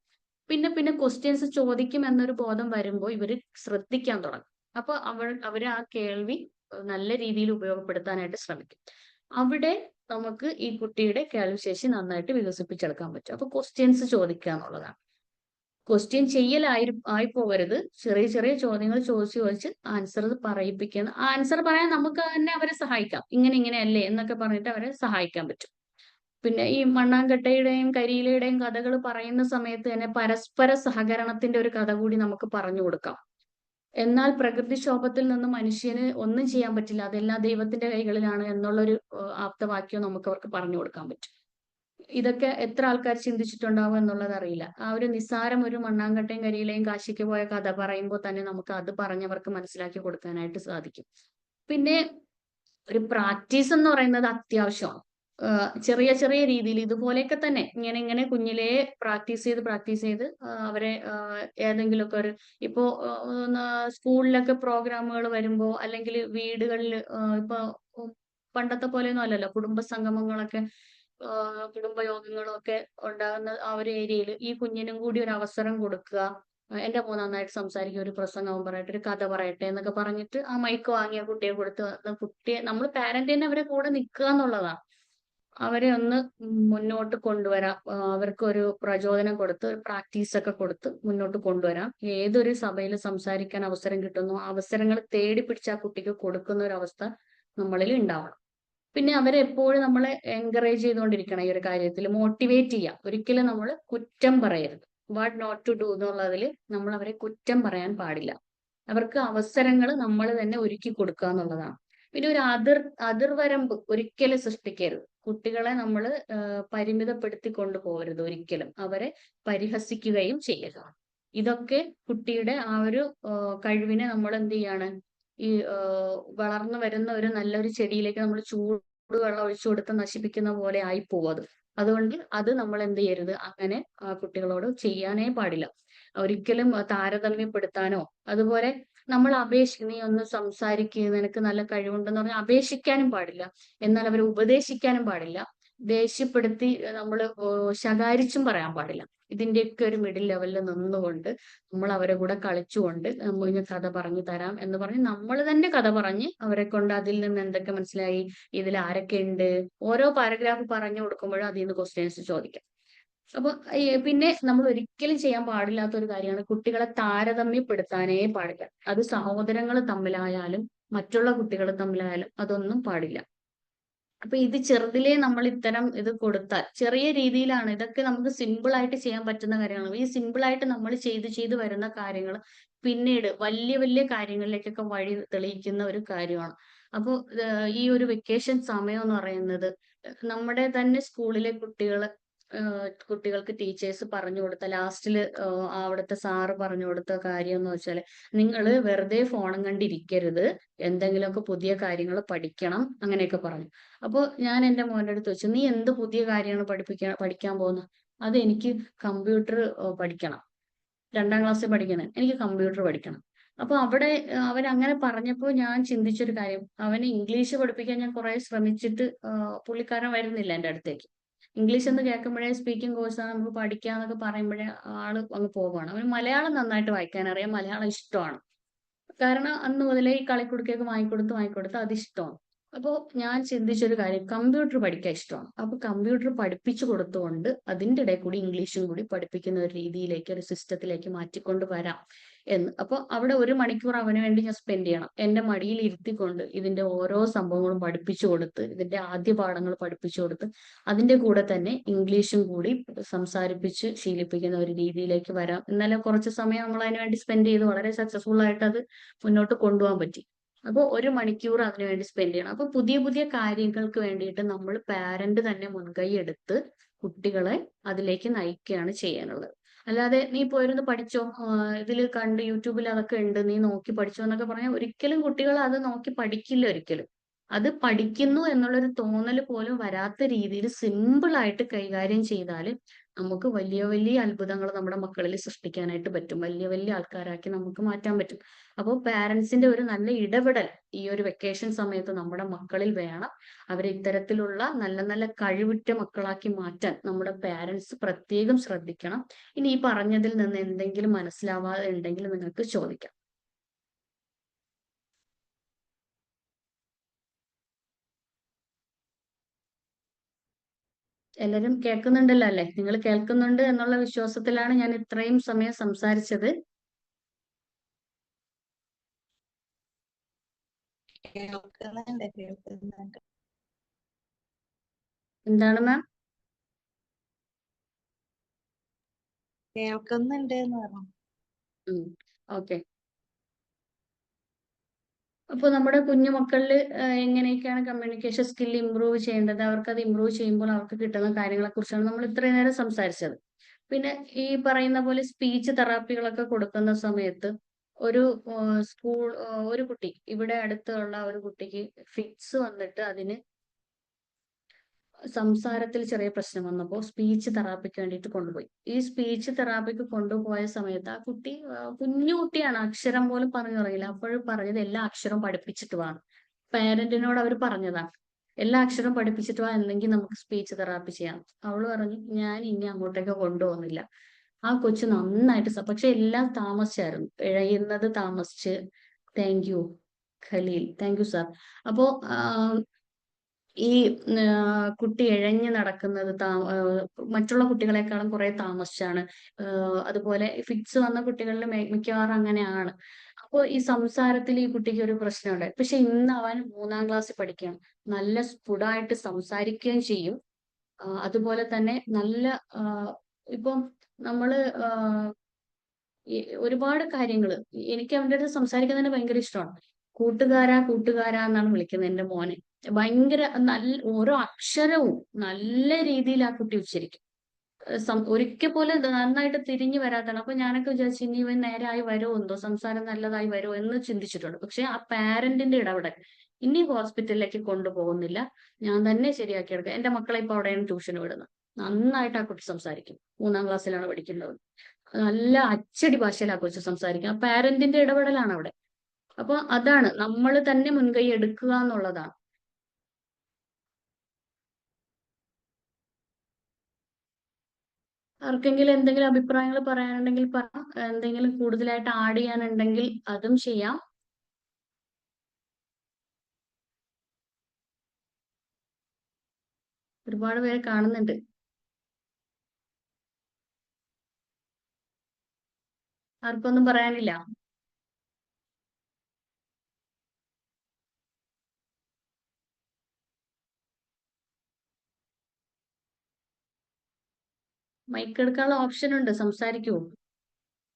പിന്നെ പിന്നെ ക്വസ്റ്റ്യൻസ് ചോദിക്കും എന്നൊരു ബോധം വരുമ്പോൾ ഇവര് ശ്രദ്ധിക്കാൻ തുടങ്ങും. അപ്പൊ അവര് ആ കേൾവി നല്ല രീതിയിൽ ഉപയോഗപ്പെടുത്താനായിട്ട് ശ്രമിക്കും. അവിടെ നമുക്ക് ഈ കുട്ടിയുടെ കേൾവിശേഷി നന്നായിട്ട് വികസിപ്പിച്ചെടുക്കാൻ പറ്റും. അപ്പൊ ക്വസ്റ്റ്യൻസ് ചോദിക്കുക എന്നുള്ളതാണ്. ക്വസ്റ്റ്യൻ ആയി പോകരുത്. ചെറിയ ചെറിയ ചോദ്യങ്ങൾ ചോദിച്ച് ആൻസർ പറയിപ്പിക്കുന്ന, ആൻസർ പറയാൻ നമുക്ക് തന്നെ അവരെ സഹായിക്കാം. ഇങ്ങനെയല്ലേ എന്നൊക്കെ പറഞ്ഞിട്ട് അവരെ സഹായിക്കാൻ പറ്റും. പിന്നെ ഈ മണ്ണാങ്കട്ടയുടെയും കരിയിലയുടെയും കഥകൾ പറയുന്ന സമയത്ത് തന്നെ പരസ്പര സഹകരണത്തിന്റെ ഒരു കഥ കൂടി നമുക്ക് പറഞ്ഞു കൊടുക്കാം. എന്നാൽ പ്രകൃതിക്ഷോഭത്തിൽ നിന്ന് മനുഷ്യന് ഒന്നും ചെയ്യാൻ പറ്റില്ല, അതെല്ലാം ദൈവത്തിന്റെ കൈകളിലാണ് എന്നുള്ളൊരു ആപ്തവാക്യം നമുക്ക് അവർക്ക് പറഞ്ഞു കൊടുക്കാൻ പറ്റും. ഇതൊക്കെ എത്ര ആൾക്കാർ ചിന്തിച്ചിട്ടുണ്ടാവും എന്നുള്ളത് അറിയില്ല. ആ ഒരു നിസ്സാരം ഒരു മണ്ണാങ്കട്ടയും കരിയിലയും കാശിക്ക് പോയ കഥ പറയുമ്പോൾ തന്നെ നമുക്ക് അത് പറഞ്ഞവർക്ക് മനസ്സിലാക്കി കൊടുക്കാനായിട്ട് സാധിക്കും. പിന്നെ ഒരു പ്രാക്ടീസ് എന്ന് പറയുന്നത് അത്യാവശ്യമാണ്. ചെറിയ ചെറിയ രീതിയിൽ ഇതുപോലെയൊക്കെ തന്നെ ഇങ്ങനെ കുഞ്ഞിലേ പ്രാക്ടീസ് ചെയ്ത് അവരെ ഏതെങ്കിലുമൊക്കെ ഒരു ഇപ്പോ സ്കൂളിലൊക്കെ പ്രോഗ്രാമുകൾ വരുമ്പോ അല്ലെങ്കിൽ വീടുകളിൽ ഇപ്പൊ പണ്ടത്തെ പോലെയൊന്നും അല്ലല്ലോ, കുടുംബ സംഗമങ്ങളൊക്കെ കുടുംബയോഗങ്ങളും ഒക്കെ ഉണ്ടാകുന്ന ആ ഒരു ഏരിയയിൽ ഈ കുഞ്ഞിനും കൂടി ഒരു അവസരം കൊടുക്കുക. എന്റെ മോൻ നന്നായിട്ട് സംസാരിക്കും, ഒരു പ്രസംഗം പറയട്ടെ, ഒരു കഥ പറയട്ടെ എന്നൊക്കെ പറഞ്ഞിട്ട് ആ മൈക്ക് വാങ്ങിയ കുട്ടിയെ കൊടുത്ത് കുട്ടിയെ നമ്മൾ പാരന്റ് തന്നെ അവരെ കൂടെ നിൽക്കുക എന്നുള്ളതാണ്. അവരെ ഒന്ന് മുന്നോട്ട് കൊണ്ടുവരാം. അവർക്ക് ഒരു പ്രചോദനം കൊടുത്ത് ഒരു പ്രാക്ടീസ് ഒക്കെ കൊടുത്ത് മുന്നോട്ട് കൊണ്ടുവരാം. ഏതൊരു സഭയിൽ സംസാരിക്കാൻ അവസരം കിട്ടുന്നു അവസരങ്ങൾ തേടി പിടിച്ച് ആ കുട്ടിക്ക് കൊടുക്കുന്ന ഒരു അവസ്ഥ നമ്മളിൽ ഉണ്ടാവണം. പിന്നെ അവരെ എപ്പോഴും നമ്മളെ എൻകറേജ് ചെയ്തുകൊണ്ടിരിക്കണം. ഈ ഒരു കാര്യത്തിൽ മോട്ടിവേറ്റ് ചെയ്യുക. ഒരിക്കലും നമ്മൾ കുറ്റം പറയരുത്. വാട്ട് നോട്ട് ടു ഡു എന്നുള്ളതിൽ നമ്മൾ അവരെ കുറ്റം പറയാൻ പാടില്ല. അവർക്ക് അവസരങ്ങൾ നമ്മൾ തന്നെ ഒരുക്കി കൊടുക്കുക എന്നുള്ളതാണ്. പിന്നെ ഒരു അതിർവരമ്പ് ഒരിക്കലും സൃഷ്ടിക്കരുത്. കുട്ടികളെ നമ്മൾ പരിമിതപ്പെടുത്തി കൊണ്ടുപോകരുത് ഒരിക്കലും. അവരെ പരിഹസിക്കുകയും ചെയ്യുക. ഇതൊക്കെ കുട്ടിയുടെ ആ ഒരു കഴിവിനെ നമ്മൾ എന്ത് ചെയ്യാണ്, ഈ വളർന്നു വരുന്ന ഒരു നല്ലൊരു ചെടിയിലേക്ക് നമ്മൾ ചൂടുവെള്ളം ഒഴിച്ചു കൊടുത്ത് നശിപ്പിക്കുന്ന പോലെ ആയി പോകും അത്. അതുകൊണ്ട് അത് നമ്മൾ എന്ത് ചെയ്യരുത്, അങ്ങനെ കുട്ടികളോട് ചെയ്യാനേ പാടില്ല. ഒരിക്കലും താരതമ്യപ്പെടുത്താനോ, അതുപോലെ നമ്മൾ നീ ഒന്ന് സംസാരിക്ക്, നിനക്ക് നല്ല കഴിവുണ്ടെന്ന് പറഞ്ഞ് അപേക്ഷിക്കാനും പാടില്ല. എന്നാൽ അവരെ ഉപദേശിക്കാനും പാടില്ല. ദേഷ്യപ്പെടുത്തി നമ്മള് ശകാരിച്ചും പറയാൻ പാടില്ല. ഇതിന്റെയൊക്കെ ഒരു മിഡിൽ ലെവലിൽ നിന്നുകൊണ്ട് നമ്മൾ അവരെ കൂടെ കളിച്ചുകൊണ്ട് ഇനി കഥ പറഞ്ഞു തരാം എന്ന് പറഞ്ഞ് നമ്മൾ തന്നെ കഥ പറഞ്ഞ് അവരെ കൊണ്ട് അതിൽ നിന്ന് എന്തൊക്കെ മനസ്സിലായി, ഇതിൽ ആരൊക്കെ ഉണ്ട്, ഓരോ പാരഗ്രാഫ് പറഞ്ഞു കൊടുക്കുമ്പോഴും അതിൽ നിന്ന് ക്വസ്റ്റ്യൻസ് ചോദിക്കാം. അപ്പൊ പിന്നെ നമ്മൾ ഒരിക്കലും ചെയ്യാൻ പാടില്ലാത്ത ഒരു കാര്യമാണ് കുട്ടികളെ താരതമ്യപ്പെടുത്താനേ പാടില്ല. അത് സഹോദരങ്ങൾ തമ്മിലായാലും മറ്റുള്ള കുട്ടികൾ തമ്മിലായാലും അതൊന്നും പാടില്ല. അപ്പൊ ഇത് ചെറുതിലേ നമ്മൾ ഇത്തരം ഇത് കൊടുത്താൽ, ചെറിയ രീതിയിലാണ് ഇതൊക്കെ നമുക്ക് സിമ്പിൾ ആയിട്ട് ചെയ്യാൻ പറ്റുന്ന കാര്യങ്ങളാണ്. ഈ സിമ്പിൾ ആയിട്ട് നമ്മൾ ചെയ്ത് വരുന്ന കാര്യങ്ങൾ പിന്നീട് വലിയ വലിയ കാര്യങ്ങളിലേക്കൊക്കെ വഴി തെളിയിക്കുന്ന ഒരു കാര്യമാണ്. അപ്പോൾ ഈ ഒരു വെക്കേഷൻ സമയം എന്ന് പറയുന്നത് നമ്മുടെ തന്നെ സ്കൂളിലെ കുട്ടികൾക്ക് ടീച്ചേഴ്സ് പറഞ്ഞു കൊടുത്ത ലാസ്റ്റില് അവിടുത്തെ സാറ് പറഞ്ഞു കൊടുത്ത കാര്യം എന്ന് വെച്ചാൽ, നിങ്ങൾ വെറുതെ ഫോണും കണ്ടിരിക്കരുത്, എന്തെങ്കിലുമൊക്കെ പുതിയ കാര്യങ്ങൾ പഠിക്കണം, അങ്ങനെയൊക്കെ പറഞ്ഞു. അപ്പോൾ ഞാൻ എൻ്റെ മോൻ്റെ അടുത്ത് വെച്ചു, നീ എന്ത് പുതിയ കാര്യമാണ് പഠിക്കാൻ പോകുന്നത്? അത് എനിക്ക് കമ്പ്യൂട്ടർ പഠിക്കണം, 2ാം ക്ലാസ്സിൽ പഠിക്കണം, എനിക്ക് കമ്പ്യൂട്ടർ പഠിക്കണം. അപ്പൊ അവിടെ അവൻ അങ്ങനെ പറഞ്ഞപ്പോൾ ഞാൻ ചിന്തിച്ചൊരു കാര്യം, അവന് ഇംഗ്ലീഷ് പഠിപ്പിക്കാൻ ഞാൻ കുറെ ശ്രമിച്ചിട്ട് പുള്ളിക്കാരൻ വരുന്നില്ല എൻ്റെ അടുത്തേക്ക്. ഇംഗ്ലീഷ് എന്ന് കേൾക്കുമ്പോഴേ സ്പീക്കിംഗ് കോഴ്സാണ്, നമുക്ക് പഠിക്കാന്നൊക്കെ പറയുമ്പോഴേ ആള് അങ്ങ് പോവാണ്. അവന് മലയാളം നന്നായിട്ട് വായിക്കാൻ അറിയാം, മലയാളം ഇഷ്ടമാണ്. കാരണം അന്ന് മുതലേ ഈ കളിക്കുടുക്കയൊക്കെ വാങ്ങിക്കൊടുത്ത് അത് ഇഷ്ടമാണ്. അപ്പോൾ ഞാൻ ചിന്തിച്ചൊരു കാര്യം, കമ്പ്യൂട്ടർ പഠിക്കാൻ ഇഷ്ടമാണ്. അപ്പൊ കമ്പ്യൂട്ടർ പഠിപ്പിച്ചു കൊടുത്തുകൊണ്ട് അതിൻ്റെ ഇടയിൽ കൂടി ഇംഗ്ലീഷും കൂടി പഠിപ്പിക്കുന്ന ഒരു രീതിയിലേക്ക്, ഒരു സിസ്റ്റത്തിലേക്ക് മാറ്റിക്കൊണ്ട് വരാം എന്ന്. അപ്പോൾ അവിടെ 1 മണിക്കൂർ അവന് വേണ്ടി ഞാൻ സ്പെൻഡ് ചെയ്യണം. എൻ്റെ മടിയിൽ ഇരുത്തിക്കൊണ്ട് ഇതിന്റെ ഓരോ സംഭവങ്ങളും പഠിപ്പിച്ചു കൊടുത്ത്, ഇതിന്റെ ആദ്യ പാഠങ്ങൾ പഠിപ്പിച്ചു കൊടുത്ത്, അതിന്റെ കൂടെ തന്നെ ഇംഗ്ലീഷും കൂടി സംസാരിപ്പിച്ച് ശീലിപ്പിക്കുന്ന ഒരു രീതിയിലേക്ക് വരാം. ഇന്നലെ കുറച്ച് സമയം നമ്മൾ അതിന് വേണ്ടി സ്പെൻഡ് ചെയ്ത് വളരെ സക്സസ്ഫുൾ ആയിട്ട് അത് മുന്നോട്ട് കൊണ്ടുപോകാൻ പറ്റി. അപ്പോൾ 1 മണിക്കൂർ അതിനു വേണ്ടി സ്പെൻഡ് ചെയ്യണം. അപ്പൊ പുതിയ പുതിയ കാര്യങ്ങൾക്ക് വേണ്ടിയിട്ട് നമ്മൾ പാരന്റ് തന്നെ മുൻകൈ എടുത്ത് കുട്ടികളെ അതിലേക്ക് നയിക്കുകയാണ് ചെയ്യാനുള്ളത്. അല്ലാതെ നീ പോയിരുന്ന് പഠിച്ചോ, ഇതിൽ കണ്ട് യൂട്യൂബിൽ അതൊക്കെ ഉണ്ട്, നീ നോക്കി പഠിച്ചോ എന്നൊക്കെ പറഞ്ഞാൽ ഒരിക്കലും കുട്ടികൾ അത് നോക്കി പഠിക്കില്ല ഒരിക്കലും. അത് പഠിക്കുന്നു എന്നുള്ളൊരു തോന്നൽ പോലും വരാത്ത രീതിയിൽ സിമ്പിൾ ആയിട്ട് കൈകാര്യം ചെയ്താൽ നമുക്ക് വലിയ വലിയ അത്ഭുതങ്ങൾ നമ്മുടെ മക്കളിൽ സൃഷ്ടിക്കാനായിട്ട് പറ്റും. വലിയ വലിയ ആൾക്കാരാക്കി നമുക്ക് മാറ്റാൻ പറ്റും. അപ്പോൾ പാരന്റ്സിന്റെ ഒരു നല്ല ഇടപെടൽ ഈ ഒരു വെക്കേഷൻ സമയത്ത് നമ്മുടെ മക്കളിൽ വേണം. അവരെ ഇത്തരത്തിലുള്ള നല്ല നല്ല കഴിവുറ്റ മക്കളാക്കി മാറ്റാൻ നമ്മുടെ പാരന്റ്സ് പ്രത്യേകം ശ്രദ്ധിക്കണം. ഇനി ഈ പറഞ്ഞതിൽ നിന്ന് എന്തെങ്കിലും മനസ്സിലാവാതെ ഉണ്ടെങ്കിൽ നിങ്ങൾക്ക് ചോദിക്കാം. എല്ലാരും കേൾക്കുന്നുണ്ടല്ലോ അല്ലേ? നിങ്ങൾ കേൾക്കുന്നുണ്ട് എന്നുള്ള വിശ്വാസത്തിലാണ് ഞാൻ ഇത്രയും സമയം സംസാരിച്ചത്. കേൾക്കുന്നുണ്ട്. എന്താണ് മാം? കേൾക്കുന്നുണ്ട് എന്ന് പറഞ്ഞു. ഓക്കെ. അപ്പോൾ നമ്മുടെ കുഞ്ഞുമക്കളിൽ എങ്ങനെയൊക്കെയാണ് കമ്മ്യൂണിക്കേഷൻ സ്കിൽ ഇമ്പ്രൂവ് ചെയ്യേണ്ടത്, അവർക്കത് ഇമ്പ്രൂവ് ചെയ്യുമ്പോൾ അവർക്ക് കിട്ടുന്ന കാര്യങ്ങളെ കുറിച്ചാണ് നമ്മൾ ഇത്രയും നേരം സംസാരിച്ചത്. പിന്നെ ഈ പറയുന്ന പോലെ സ്പീച്ച് തെറാപ്പികളൊക്കെ കൊടുക്കുന്ന സമയത്ത് ഒരു ഒരു കുട്ടി, ഇവിടെ അടുത്തുള്ള ഒരു കുട്ടിക്ക് ഫിറ്റ്സ് വന്നിട്ട് അതിന് സംസാരത്തിൽ ചെറിയ പ്രശ്നം വന്നപ്പോൾ സ്പീച്ച് തെറാപ്പിക്ക് വേണ്ടിയിട്ട് കൊണ്ടുപോയി. ഈ സ്പീച്ച് തെറാപ്പിക്ക് കൊണ്ടുപോയ സമയത്ത് ആ കുട്ടി കുഞ്ഞു കുട്ടിയാണ്, അക്ഷരം പോലും പറഞ്ഞു തുടങ്ങിയില്ല. അപ്പോഴും പറഞ്ഞത് എല്ലാ അക്ഷരവും പഠിപ്പിച്ചിട്ട് വാ. പേരന്റിനോട് അവർ പറഞ്ഞതാണ്, എല്ലാ അക്ഷരവും പഠിപ്പിച്ചിട്ട് വാ, എന്നെങ്കിൽ നമുക്ക് സ്പീച്ച് തെറാപ്പി ചെയ്യാം. അവള് പറഞ്ഞു ഞാൻ ഇനി അങ്ങോട്ടേക്ക് കൊണ്ടുപോകുന്നില്ല. ആ കൊച്ചു നന്നായിട്ട് പക്ഷെ എല്ലാം താമസിച്ചായിരുന്നു, ഇഴയുന്നത് താമസിച്ച്. Thank you Khaleel, thank you sir. അപ്പോ ഈ കുട്ടി ഇഴഞ്ഞു നടക്കുന്നത് മറ്റുള്ള കുട്ടികളെക്കാളും കുറെ താമസിച്ചാണ്. അതുപോലെ ഫിറ്റ്സ് വന്ന കുട്ടികളിൽ മിക്കവാറും അങ്ങനെയാണ്. അപ്പോൾ ഈ സംസാരത്തിൽ ഈ കുട്ടിക്ക് ഒരു പ്രശ്നമുണ്ട്. പക്ഷെ ഇന്ന് അവൻ 3ാം ക്ലാസ്സിൽ പഠിക്കുകയാണ്, നല്ല സ്ഫുടമായിട്ട് സംസാരിക്കുകയും ചെയ്യും. അതുപോലെ തന്നെ നല്ല ഇപ്പം നമ്മള് ഒരുപാട് കാര്യങ്ങള്, എനിക്ക് അവൻ്റെ അടുത്ത് സംസാരിക്കുന്നതിന് ഭയങ്കര ഇഷ്ടമാണ്. കൂട്ടുകാരാ എന്നാണ് വിളിക്കുന്നത് എൻ്റെ മോനെ. ഭയങ്കര നല്ല ഓരോ അക്ഷരവും നല്ല രീതിയിൽ ആ കുട്ടി ഉച്ചരിക്കും. ഒരിക്കൽ പോലും നന്നായിട്ട് തിരിഞ്ഞു വരാത്തതാണ്. അപ്പൊ ഞാനൊക്കെ വിചാരിച്ചു ഇനി ഇവൻ നേരായി വരുമോ എന്തോ, സംസാരം നല്ലതായി വരുമോ എന്ന് ചിന്തിച്ചിട്ടുണ്ട്. പക്ഷെ ആ പാരന്റിന്റെ ഇടപെടൽ, ഇനി ഹോസ്പിറ്റലിലേക്ക് കൊണ്ടുപോകുന്നില്ല, ഞാൻ തന്നെ ശരിയാക്കി എടുക്കാം. എന്റെ മക്കളെ ഇപ്പൊ അവിടെയാണ് ട്യൂഷന് വിടുന്നത്. നന്നായിട്ട് ആ കുട്ടി സംസാരിക്കും. 3ാം ക്ലാസ്സിലാണ് പഠിക്കുന്നത്. നല്ല അച്ചടി ഭാഷയിൽ ആ കൊച്ച് സംസാരിക്കും. ആ പാരന്റിന്റെ ഇടപെടലാണ് അവിടെ. അപ്പൊ അതാണ് നമ്മൾ തന്നെ മുൻകൈ എടുക്കുക എന്നുള്ളതാണ്. ആർക്കെങ്കിലും എന്തെങ്കിലും അഭിപ്രായങ്ങൾ പറയാനുണ്ടെങ്കിൽ പറ. എന്തെങ്കിലും കൂടുതലായിട്ട് ആഡ് ചെയ്യാനുണ്ടെങ്കിൽ അതും ചെയ്യാം. ഒരുപാട് പേരെ കാണുന്നുണ്ട്. ആർക്കൊന്നും പറയാനില്ല? മൈക്ക് എടുക്കാനുള്ള ഓപ്ഷൻ ഉണ്ട്, സംസാരിക്കൂ.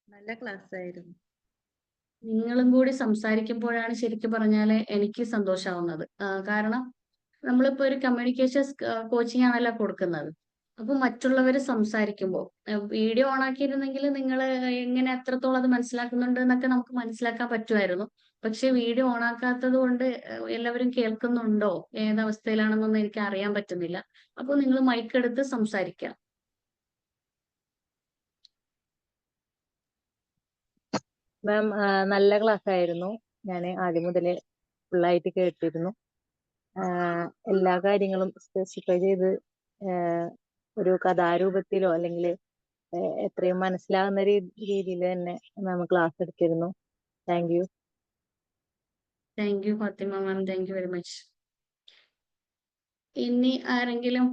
നല്ല ക്ലാസ് ആയിരുന്നു. നിങ്ങളും കൂടി സംസാരിക്കുമ്പോഴാണ് ശരിക്കും പറഞ്ഞാല് എനിക്ക് സന്തോഷാവുന്നത്. കാരണം നമ്മളിപ്പോ ഒരു കമ്മ്യൂണിക്കേഷൻ കോച്ചിങ് ആണല്ലോ കൊടുക്കുന്നത്. അപ്പൊ മറ്റുള്ളവര് സംസാരിക്കുമ്പോൾ വീഡിയോ ഓൺ ആക്കിയിരുന്നെങ്കിൽ നിങ്ങൾ എങ്ങനെ എത്രത്തോളം അത് മനസ്സിലാക്കുന്നുണ്ട് എന്നൊക്കെ നമുക്ക് മനസ്സിലാക്കാൻ പറ്റുമായിരുന്നു. പക്ഷെ വീഡിയോ ഓൺ ആക്കാത്തത് കൊണ്ട് എല്ലാവരും കേൾക്കുന്നുണ്ടോ ഏതവസ്ഥയിലാണെന്നൊന്നും എനിക്ക് അറിയാൻ പറ്റുന്നില്ല. അപ്പൊ നിങ്ങൾ മൈക്ക് എടുത്ത് സംസാരിക്കുക. മാം നല്ല ക്ലാസ് ആയിരുന്നു. ഞാൻ ആദ്യം മുതലേ ഫുള്ളായിട്ട് കേട്ടിരുന്നു. എല്ലാ കാര്യങ്ങളും സ്പെസിഫൈ ചെയ്ത് ഒരു കഥാരൂപത്തിലോ അല്ലെങ്കിൽ എത്രയും മനസ്സിലാകുന്ന രീതിയിൽ തന്നെ മാം ക്ലാസ് എടുത്തിരുന്നു. Thank you. Thank you Fathima ma'am, thank you very much. ഇനി ആരെങ്കിലും?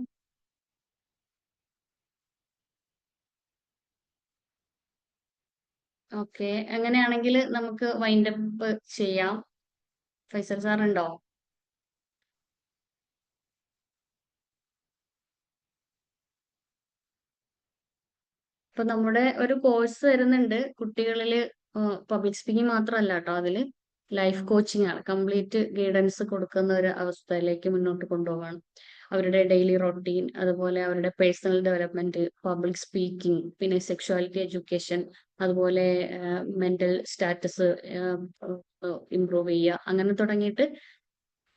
ഓക്കെ, അങ്ങനെയാണെങ്കിൽ നമുക്ക് വൈൻഡപ്പ് ചെയ്യാം. ഫൈസൽ സാർ ഉണ്ടോ? ഇപ്പൊ നമ്മുടെ ഒരു കോഴ്സ് വരുന്നുണ്ട് കുട്ടികളില്. പബ്ലിക് സ്പീക്കിംഗ് മാത്രമല്ല കേട്ടോ, അതില് ലൈഫ് കോച്ചിങ് ആണ്. കംപ്ലീറ്റ് ഗൈഡൻസ് കൊടുക്കുന്ന ഒരു അവസ്ഥയിലേക്ക് മുന്നോട്ട് കൊണ്ടുപോകാണ്. അവരുടെ ഡെയിലി റൊട്ടീൻ, അതുപോലെ അവരുടെ പേഴ്സണൽ ഡെവലപ്മെന്റ്, പബ്ലിക് സ്പീക്കിംഗ്, പിന്നെ സെക്ഷുവാലിറ്റി എഡ്യൂക്കേഷൻ, അതുപോലെ മെന്റൽ സ്റ്റാറ്റസ് ഇംപ്രൂവ് ചെയ്യുക, അങ്ങനെ തുടങ്ങിയിട്ട്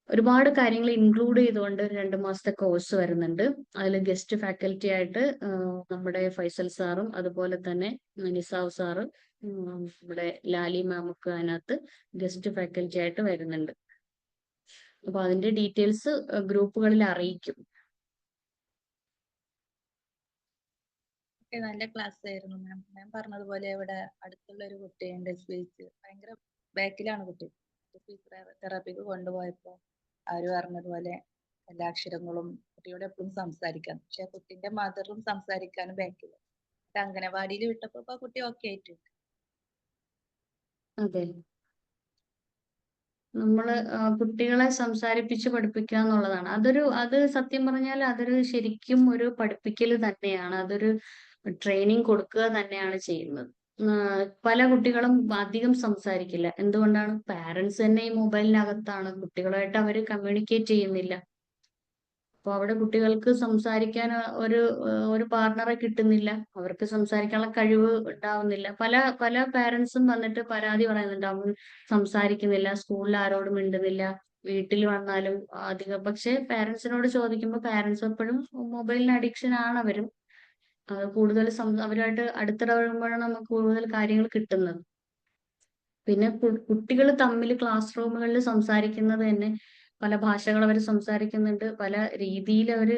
ഒരുപാട് കാര്യങ്ങൾ ഇൻക്ലൂഡ് ചെയ്തുകൊണ്ട് 2 മാസത്തെ കോഴ്സ് വരുന്നുണ്ട്. അതിൽ ഗസ്റ്റ് ഫാക്കൽറ്റി ആയിട്ട് നമ്മുടെ ഫൈസൽ സാറും അതുപോലെ തന്നെ നിസാവ് സാറ്, നമ്മുടെ ലാലി മാമൊക്കെ അതിനകത്ത് ഗസ്റ്റ് ഫാക്കൽറ്റി ആയിട്ട് വരുന്നുണ്ട്. അപ്പൊ അതിന്റെ ഡീറ്റെയിൽസ് ഗ്രൂപ്പുകളിൽ അറിയിക്കും. നല്ല ക്ലാസ് ആയിരുന്നു മാം. മാം പറഞ്ഞതുപോലെ ഇവിടെ അടുത്തുള്ള ഒരു കുട്ടിയുണ്ട്, സ്പീച്ച് ഭയങ്കര ബാക്കിലാണ് കുട്ടി. സ്പീച്ച് തെറാപ്പിക്ക് കൊണ്ടുപോയപ്പോ അവര് പറഞ്ഞതുപോലെ എല്ലാ അക്ഷരങ്ങളും കുട്ടിയോട് എപ്പോഴും സംസാരിക്കാം. പക്ഷെ കുട്ടിന്റെ മദറും സംസാരിക്കാനും ബാക്കിൽ. അംഗനവാടിയിൽ വിട്ടപ്പോ ഇപ്പൊ കുട്ടി ഓക്കെ ആയിട്ടുണ്ട്. അതെ, നമ്മള് കുട്ടികളെ സംസാരിപ്പിച്ച് പഠിപ്പിക്കുക എന്നുള്ളതാണ്. അത് സത്യം പറഞ്ഞാൽ അതൊരു ശരിക്കും ഒരു പഠിപ്പിക്കൽ തന്നെയാണ്. അതൊരു ട്രെയിനിങ് കൊടുക്കുക തന്നെയാണ് ചെയ്യുന്നത്. പല കുട്ടികളും അധികം സംസാരിക്കില്ല. എന്തുകൊണ്ടാണ്? പാരന്റ്സ് തന്നെ ഈ മൊബൈലിനകത്താണ്. കുട്ടികളുമായിട്ട് അവര് കമ്മ്യൂണിക്കേറ്റ് ചെയ്യുന്നില്ല. അപ്പൊ അവിടെ കുട്ടികൾക്ക് സംസാരിക്കാൻ ഒരു പാർട്ണറെ കിട്ടുന്നില്ല. അവർക്ക് സംസാരിക്കാനുള്ള കഴിവ് ഉണ്ടാവുന്നില്ല. പല പല പാരന്റ്സും വന്നിട്ട് പരാതി പറയുന്നുണ്ട്, അവൻ സംസാരിക്കുന്നില്ല, സ്കൂളിൽ ആരോടും മിണ്ടുന്നില്ല, വീട്ടിൽ വന്നാലും അധികം. പക്ഷെ പാരന്റ്സിനോട് ചോദിക്കുമ്പോൾ പാരന്റ്സ് എപ്പോഴും മൊബൈലിന് അഡിക്ഷൻ ആണ് അവരും. കൂടുതൽ അവരുമായിട്ട് അടുത്തിടപഴകുമ്പോഴാണ് നമുക്ക് കൂടുതൽ കാര്യങ്ങൾ കിട്ടുന്നത്. പിന്നെ കുട്ടികൾ തമ്മിൽ ക്ലാസ് റൂമുകളിൽ സംസാരിക്കുന്നത് തന്നെ പല ഭാഷകൾ അവർ സംസാരിക്കുന്നുണ്ട്. പല രീതിയിൽ അവർ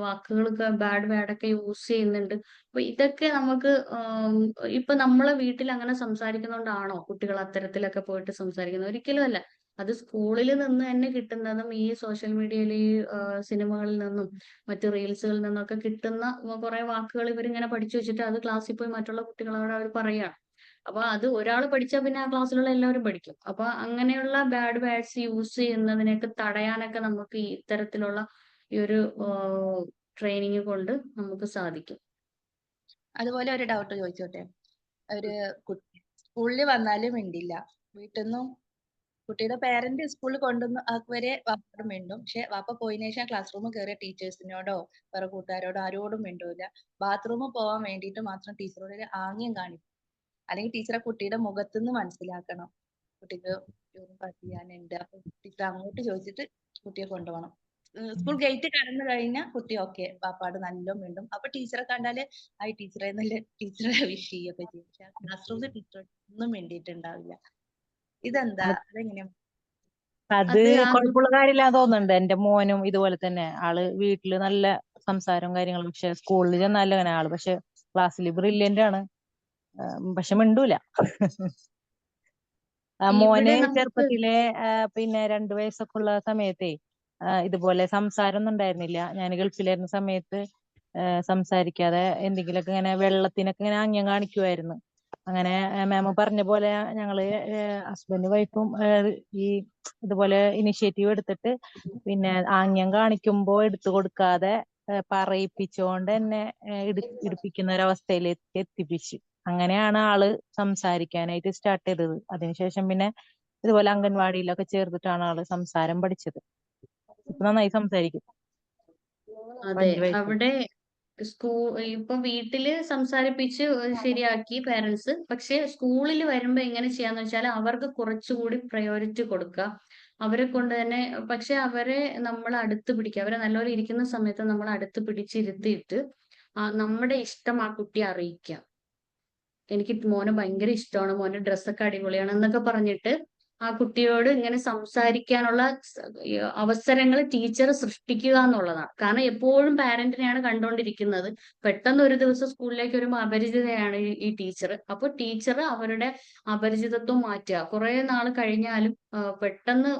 വാക്കുകളൊക്കെ ബാഡ് വേർഡൊക്കെ യൂസ് ചെയ്യുന്നുണ്ട്. അപ്പൊ ഇതൊക്കെ നമുക്ക് ഇപ്പൊ നമ്മളെ വീട്ടിൽ അങ്ങനെ സംസാരിക്കുന്നോണ്ടാണോ കുട്ടികൾ അത്തരത്തിലൊക്കെ പോയിട്ട് സംസാരിക്കുന്നത്? ഒരിക്കലും അല്ല. അത് സ്കൂളിൽ നിന്ന് തന്നെ കിട്ടുന്നതും ഈ സോഷ്യൽ മീഡിയയിൽ ഈ സിനിമകളിൽ നിന്നും മറ്റു റീൽസുകളിൽ നിന്നൊക്കെ കിട്ടുന്ന കുറെ വാക്കുകൾ ഇവരിങ്ങനെ പഠിച്ചു വെച്ചിട്ട് അത് ക്ലാസ്സിൽ പോയി മറ്റുള്ള കുട്ടികളോട് അവർ പറയുകയാണ്. അപ്പൊ അത് ഒരാൾ പഠിച്ചാൽ പിന്നെ ആ ക്ലാസ്സിലുള്ള എല്ലാവരും പഠിക്കും. അപ്പൊ അങ്ങനെയുള്ള ബാഡ് വേർഡ്സ് യൂസ് ചെയ്യുന്നതിനൊക്കെ തടയാനൊക്കെ നമുക്ക് ഈ ഇത്തരത്തിലുള്ള ഈ ഒരു ട്രെയിനിങ് കൊണ്ട് നമുക്ക് സാധിക്കും. അതുപോലെ ഒരു ഡൗട്ട് ചോദിച്ചോട്ടെ? ഒരു സ്കൂളിൽ വന്നാലും മിണ്ടില്ല, വീട്ടിൽ നിന്നും കുട്ടിയുടെ പേരന്റ് സ്കൂളിൽ കൊണ്ടുവന്ന് അതുവരെ വാപ്പയോട് മിണ്ടും. പക്ഷെ വാപ്പ പോയതിനു ശേഷം ക്ലാസ് റൂമിൽ കയറിയ ടീച്ചേഴ്സിനോടോ വേറെ കൂട്ടുകാരോടോ ആരോടും മിണ്ടൂല. ബാത്റൂമിൽ പോകാൻ വേണ്ടിയിട്ട് മാത്രം ടീച്ചറോട് ഒരു ആംഗ്യം കാണിക്കും. അല്ലെങ്കിൽ ടീച്ചറെ കുട്ടിയുടെ മുഖത്തുനിന്ന് മനസ്സിലാക്കണം കുട്ടിക്ക് യൂറിൻ പാസ് ചെയ്യാനുണ്ട്. അപ്പൊ ടീച്ചർ അങ്ങോട്ട് ചോദിച്ചിട്ട് കുട്ടിയെ കൊണ്ടുപോകണം. സ്കൂൾ ഗേറ്റ് കടന്നു കഴിഞ്ഞാൽ കുട്ടി ഓക്കെ പാപ്പാട് നല്ല മിണ്ടും. അപ്പൊ ടീച്ചറെ കണ്ടാല് ഹായ് ടീച്ചറെ എന്നല്ലേ ടീച്ചറെ വിഷ് ചെയ്യൊക്കെ ചെയ്യും. പക്ഷെ ക്ലാസ് റൂമിൽ ടീച്ചർ ഒന്നും മിണ്ടിയിട്ടുണ്ടാവില്ല. ഇതെന്താ? അതെങ്ങനെയാ? അത് അത് ആ കുഴപ്പമുള്ള കാര്യമില്ലാന്ന് തോന്നുന്നുണ്ട്. എന്റെ മോനും ഇതുപോലെ തന്നെ ആള് വീട്ടില് നല്ല സംസാരവും കാര്യങ്ങളും, പക്ഷെ സ്കൂളിൽ ചെന്നാലും അങ്ങനെ ആള്, പക്ഷെ ക്ലാസ്സിൽ ബ്രില്യന്റ് ആണ്, പക്ഷെ മിണ്ടൂല. മോന് ഇവിടെ നമുക്ക് ചെറുപ്പത്തിലെ പിന്നെ 2 വയസ്സൊക്കെ ഉള്ള സമയത്തേ ഇതുപോലെ സംസാരം ഒന്നും ഉണ്ടായിരുന്നില്ല. ഞാൻ ഗൾഫിലായിരുന്ന സമയത്ത് സംസാരിക്കാതെ എന്തെങ്കിലുമൊക്കെ ഇങ്ങനെ വെള്ളത്തിനൊക്കെ ഇങ്ങനെ ആംഗ്യം കാണിക്കുമായിരുന്നു. അങ്ങനെ മാം പറഞ്ഞ പോലെ ഞങ്ങള് ഹസ്ബൻഡ് വൈഫും ഈ ഇതുപോലെ ഇനിഷ്യേറ്റീവ് എടുത്തിട്ട് പിന്നെ ആംഗ്യം കാണിക്കുമ്പോ എടുത്തു കൊടുക്കാതെ പറയിപ്പിച്ചുകൊണ്ട് തന്നെ ഇടിപ്പിക്കുന്ന ഒരവസ്ഥയിലേക്ക് എത്തിപ്പിച്ചു. അങ്ങനെയാണ് ആള് സംസാരിക്കാനായിട്ട് സ്റ്റാർട്ട് ചെയ്തത്. അതിനുശേഷം പിന്നെ ഇതുപോലെ അംഗൻവാടിയിലൊക്കെ ചേർത്തിട്ടാണ് ആള് സംസാരം പഠിച്ചത്. ഇപ്പൊ നന്നായി സംസാരിക്കും. അതെ 5 വയസ്സ്. അവിടെ ഇപ്പൊ വീട്ടില് സംസാരിപ്പിച്ച് ശരിയാക്കി പാരന്റ്സ്. പക്ഷെ സ്കൂളിൽ വരുമ്പോ എങ്ങനെ ചെയ്യാന്ന് വെച്ചാൽ അവർക്ക് കുറച്ചുകൂടി പ്രയോറിറ്റി കൊടുക്കുക. അവരെ കൊണ്ട് തന്നെ, പക്ഷെ അവരെ നമ്മൾ അടുത്ത് പിടിക്കുക. അവരെ നല്ലപോലെ ഇരിക്കുന്ന സമയത്ത് നമ്മൾ അടുത്ത് പിടിച്ചിരുത്തിയിട്ട് നമ്മുടെ ഇഷ്ടം ആ കുട്ടിയെ അറിയിക്കുക. എനിക്ക് മോനെ ഭയങ്കര ഇഷ്ടമാണ്, മോന്റെ ഡ്രസ്സൊക്കെ അടിപൊളിയാണ് എന്നൊക്കെ പറഞ്ഞിട്ട് ആ കുട്ടിയോട് ഇങ്ങനെ സംസാരിക്കാനുള്ള അവസരങ്ങൾ ടീച്ചർ സൃഷ്ടിക്കുക എന്നുള്ളതാണ്. കാരണം എപ്പോഴും പാരന്റിനെയാണ് കണ്ടുകൊണ്ടിരിക്കുന്നത്. പെട്ടെന്ന് ഒരു ദിവസം സ്കൂളിലേക്ക് വരുമ്പോൾ അപരിചിതയാണ് ഈ ടീച്ചർ. അപ്പൊ ടീച്ചർ അവരുടെ അപരിചിതത്വം മാറ്റുക. കുറെ നാൾ കഴിഞ്ഞാലും പെട്ടെന്ന്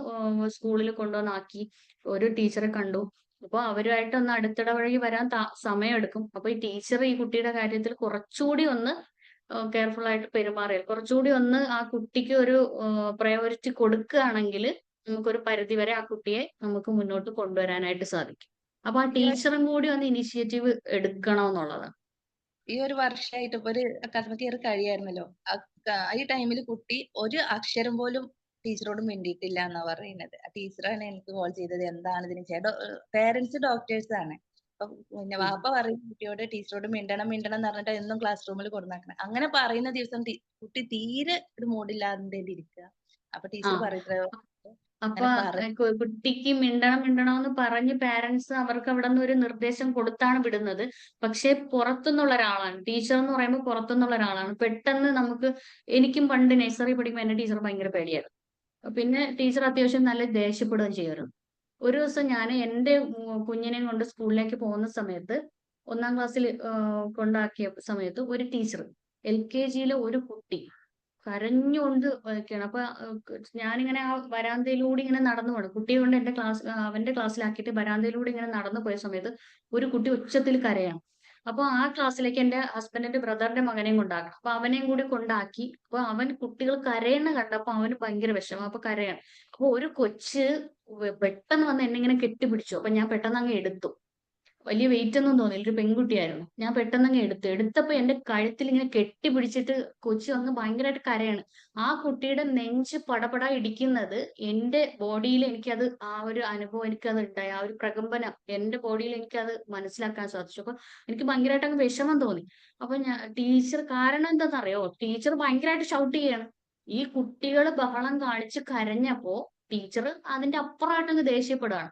സ്കൂളിൽ കൊണ്ടുവന്നാക്കി ഒരു ടീച്ചറെ കണ്ടു. അപ്പൊ അവരുമായിട്ട് ഒന്ന് അടുത്തിടപഴകി വരാൻ സമയമെടുക്കും. അപ്പൊ ഈ ടീച്ചർ ഈ കുട്ടിയുടെ കാര്യത്തിൽ കുറച്ചുകൂടി ഒന്ന് കെയർഫുൾ ആയിട്ട് പെരുമാറിയാൽ, കുറച്ചുകൂടി ഒന്ന് ആ കുട്ടിക്ക് ഒരു പ്രയോറിറ്റി കൊടുക്കുകയാണെങ്കിൽ നമുക്കൊരു പരിധി വരെ ആ കുട്ടിയെ നമുക്ക് മുന്നോട്ട് കൊണ്ടുവരാനായിട്ട് സാധിക്കും. അപ്പൊ ആ ടീച്ചറും കൂടി ഒന്ന് ഇനിഷ്യേറ്റീവ് എടുക്കണം എന്നുള്ളതാണ്. ഈ ഒരു വർഷമായിട്ട് ഇപ്പൊ ഒരു അക്കാദമിക് ഇയർ കഴിയായിരുന്നല്ലോ. ഈ ടൈമിൽ കുട്ടി ഒരു അക്ഷരം പോലും ടീച്ചറോട് മിണ്ടിയിട്ടില്ല എന്നാ പറയുന്നത്. ആ ടീച്ചറാണ് എനിക്ക് കോൾ ചെയ്തത്, എന്താണ് ഇതിന് ചെയ്യാ. പേരൻസ് ഡോക്ടേഴ്സ് ആണ്. അപ്പൊ പിന്നെ വാപ്പ പറയും കുട്ടിയോട് ടീച്ചറോട് മിണ്ടണം മിണ്ടണം എന്ന് പറഞ്ഞിട്ട് എന്നും ക്ലാസ് റൂമിൽ കൊടുന്നാക്കണം. അങ്ങനെ പറയുന്ന ദിവസം കുട്ടി തീരെ ഒരു മൂഡില്ലാതെ ഇരിക്കുക. അപ്പൊ ആ ടീച്ചർ പറയത്ര അപ്പൊ അങ്ങനെ കുട്ടിക്ക് മിണ്ടണം മിണ്ടണം എന്ന് പറഞ്ഞ് പാരന്റ്സ് അവർക്ക് അവിടെ നിന്ന് ഒരു നിർദ്ദേശം കൊടുത്താണ് വിടുന്നത്. പക്ഷെ പുറത്തുനിന്നുള്ള ഒരാളാണ് ടീച്ചർ എന്ന് പറയുമ്പോൾ, പുറത്തുനിന്നുള്ള ഒരാളാണ്. പെട്ടെന്ന് എനിക്കും പണ്ട് നഴ്സറി പഠിക്കുമ്പോൾ എന്റെ ടീച്ചർ ഭയങ്കര പേടിയായിരുന്നു. പിന്നെ ടീച്ചർ അത്യാവശ്യം നല്ല ദേഷ്യപ്പെടുകയും ചെയ്യുമായിരുന്നു. ഒരു ദിവസം ഞാൻ എന്റെ കുഞ്ഞിനെയും കൊണ്ട് സ്കൂളിലേക്ക് പോകുന്ന സമയത്ത്, 1-ാം ക്ലാസ്സിൽ കൊണ്ടാക്കിയ സമയത്ത് ഒരു ടീച്ചർ, LKG-യിലെ ഒരു കുട്ടി കരഞ്ഞുകൊണ്ട് ഒക്കെയാണ്. അപ്പൊ ഞാനിങ്ങനെ ആ വരാന്തയിലൂടെ ഇങ്ങനെ നടന്നു പോകണം, കുട്ടിയെ കൊണ്ട് അവന്റെ ക്ലാസ്സിലാക്കിയിട്ട് വരാന്തയിലൂടെ ഇങ്ങനെ നടന്നു പോയ സമയത്ത് ഒരു കുട്ടി ഉച്ചത്തിൽ കരയാണ്. അപ്പൊ ആ ക്ലാസ്സിലേക്ക് എന്റെ ഹസ്ബൻഡിന്റെ ബ്രദറിന്റെ മകനെയും കൊണ്ടാക്കണം. അപ്പൊ അവനെയും കൂടി കൊണ്ടാക്കി. അപ്പൊ അവൻ കുട്ടികൾ കരയണ കണ്ടപ്പോ അവന് ഭയങ്കര വിഷമം. അപ്പൊ കരയാണ്. അപ്പൊ ഒരു കൊച്ച് പെട്ടെന്ന് വന്ന് എന്നെ ഇങ്ങനെ കെട്ടിപ്പിടിച്ചു. അപ്പൊ ഞാൻ പെട്ടെന്ന് അങ്ങ് എടുത്തു. വലിയ വെയിറ്റ് ഒന്നും തോന്നില്ല, ഒരു പെൺകുട്ടിയായിരുന്നു. ഞാൻ പെട്ടെന്ന് അങ്ങ് എടുത്തപ്പോ എന്റെ കഴുത്തിൽ ഇങ്ങനെ കെട്ടിപ്പിടിച്ചിട്ട് കൊച്ചു അങ്ങ് ഭയങ്കരമായിട്ട് കരയാണ്. ആ കുട്ടിയുടെ നെഞ്ച് പടപട ഇടിക്കുന്നത് എന്റെ ബോഡിയിൽ എനിക്കത് ആ ഒരു അനുഭവം എനിക്കത് ഉണ്ടായി. ആ ഒരു പ്രകമ്പനം എന്റെ ബോഡിയിൽ എനിക്കത് മനസ്സിലാക്കാൻ സാധിച്ചു. അപ്പൊ എനിക്ക് ഭയങ്കരമായിട്ട് അങ്ങ് വിഷമം തോന്നി. അപ്പൊ ടീച്ചർ, കാരണം എന്താണെന്നറിയോ, ടീച്ചർ ഭയങ്കരമായിട്ട് ഷൗട്ട് ചെയ്യാണ്. ഈ കുട്ടികൾ ബഹളം കാണിച്ച് കരഞ്ഞപ്പോ ടീച്ചർ അതിന്റെ അപ്പുറമായിട്ട് അങ്ങ് ദേഷ്യപ്പെടുകയാണ്.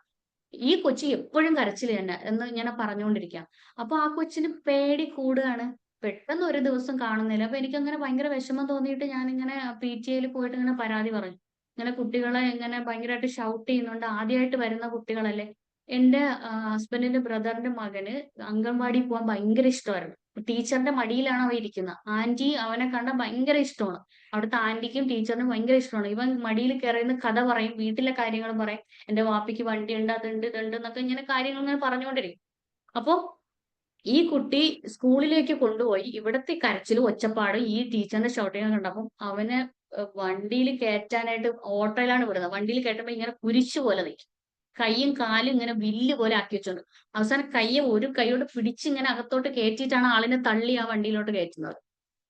ഈ കൊച്ചി എപ്പോഴും കരച്ചിൽ തന്നെ എന്ന് ഇങ്ങനെ പറഞ്ഞുകൊണ്ടിരിക്കാം. അപ്പൊ ആ കൊച്ചിന് പേടി കൂടുകയാണ്. പെട്ടെന്ന് ഒരു ദിവസം കാണുന്നില്ല. അപ്പൊ എനിക്ക് അങ്ങനെ ഭയങ്കര വിഷമം തോന്നിയിട്ട് ഞാൻ ഇങ്ങനെ PTA-യിൽ പോയിട്ട് ഇങ്ങനെ പരാതി പറഞ്ഞു. ഇങ്ങനെ കുട്ടികളെ ഇങ്ങനെ ഭയങ്കരമായിട്ട് ഷൗട്ട് ചെയ്യുന്നുണ്ട്, ആദ്യമായിട്ട് വരുന്ന കുട്ടികളല്ലേ. എന്റെ ഹസ്ബൻഡിന്റെ ബ്രദറിന്റെ മകന് അംഗൻവാടി പോകാൻ ഭയങ്കര ഇഷ്ടമായിരുന്നു. ടീച്ചറിന്റെ മടിയിലാണ് അവൻ ഇരിക്കുന്നത്. ആന്റി അവനെ കണ്ട ഭയങ്കര ഇഷ്ടമാണ്. അവിടുത്തെ ആന്റിക്കും ടീച്ചറിനും ഭയങ്കര ഇഷ്ടമാണ്. ഇവൻ മടിയിൽ കയറിയുന്ന കഥ പറയും, വീട്ടിലെ കാര്യങ്ങൾ പറയും. എന്റെ വാപ്പിക്ക് വണ്ടിയുണ്ട്, അതുണ്ട് ഇതുണ്ട് എന്നൊക്കെ ഇങ്ങനെ കാര്യങ്ങൾ ഇങ്ങനെ പറഞ്ഞുകൊണ്ടിരിക്കും. അപ്പൊ ഈ കുട്ടി സ്കൂളിലേക്ക് കൊണ്ടുപോയി ഇവിടത്തെ കരച്ചിലും ഒച്ചപ്പാടും ഈ ടീച്ചറിന്റെ ഷൗട്ടിങ് കണ്ടപ്പം അവനെ വണ്ടിയിൽ കയറ്റാനായിട്ട് ഓട്ടോയിലാണ് വിടുന്നത്. വണ്ടിയിൽ കയറ്റുമ്പോ ഇങ്ങനെ കുരിശു പോലെ നിൽക്കും. കൈയും കാലും ഇങ്ങനെ വില്ല് പോലെ ആക്കി വെച്ചോണ്ട്, അവസാനം കയ്യെ ഒരു കൈയോട് പിടിച്ച് ഇങ്ങനെ അകത്തോട്ട് കയറ്റിയിട്ടാണ് ആളിനെ തള്ളി ആ വണ്ടിയിലോട്ട് കയറ്റുന്നത്.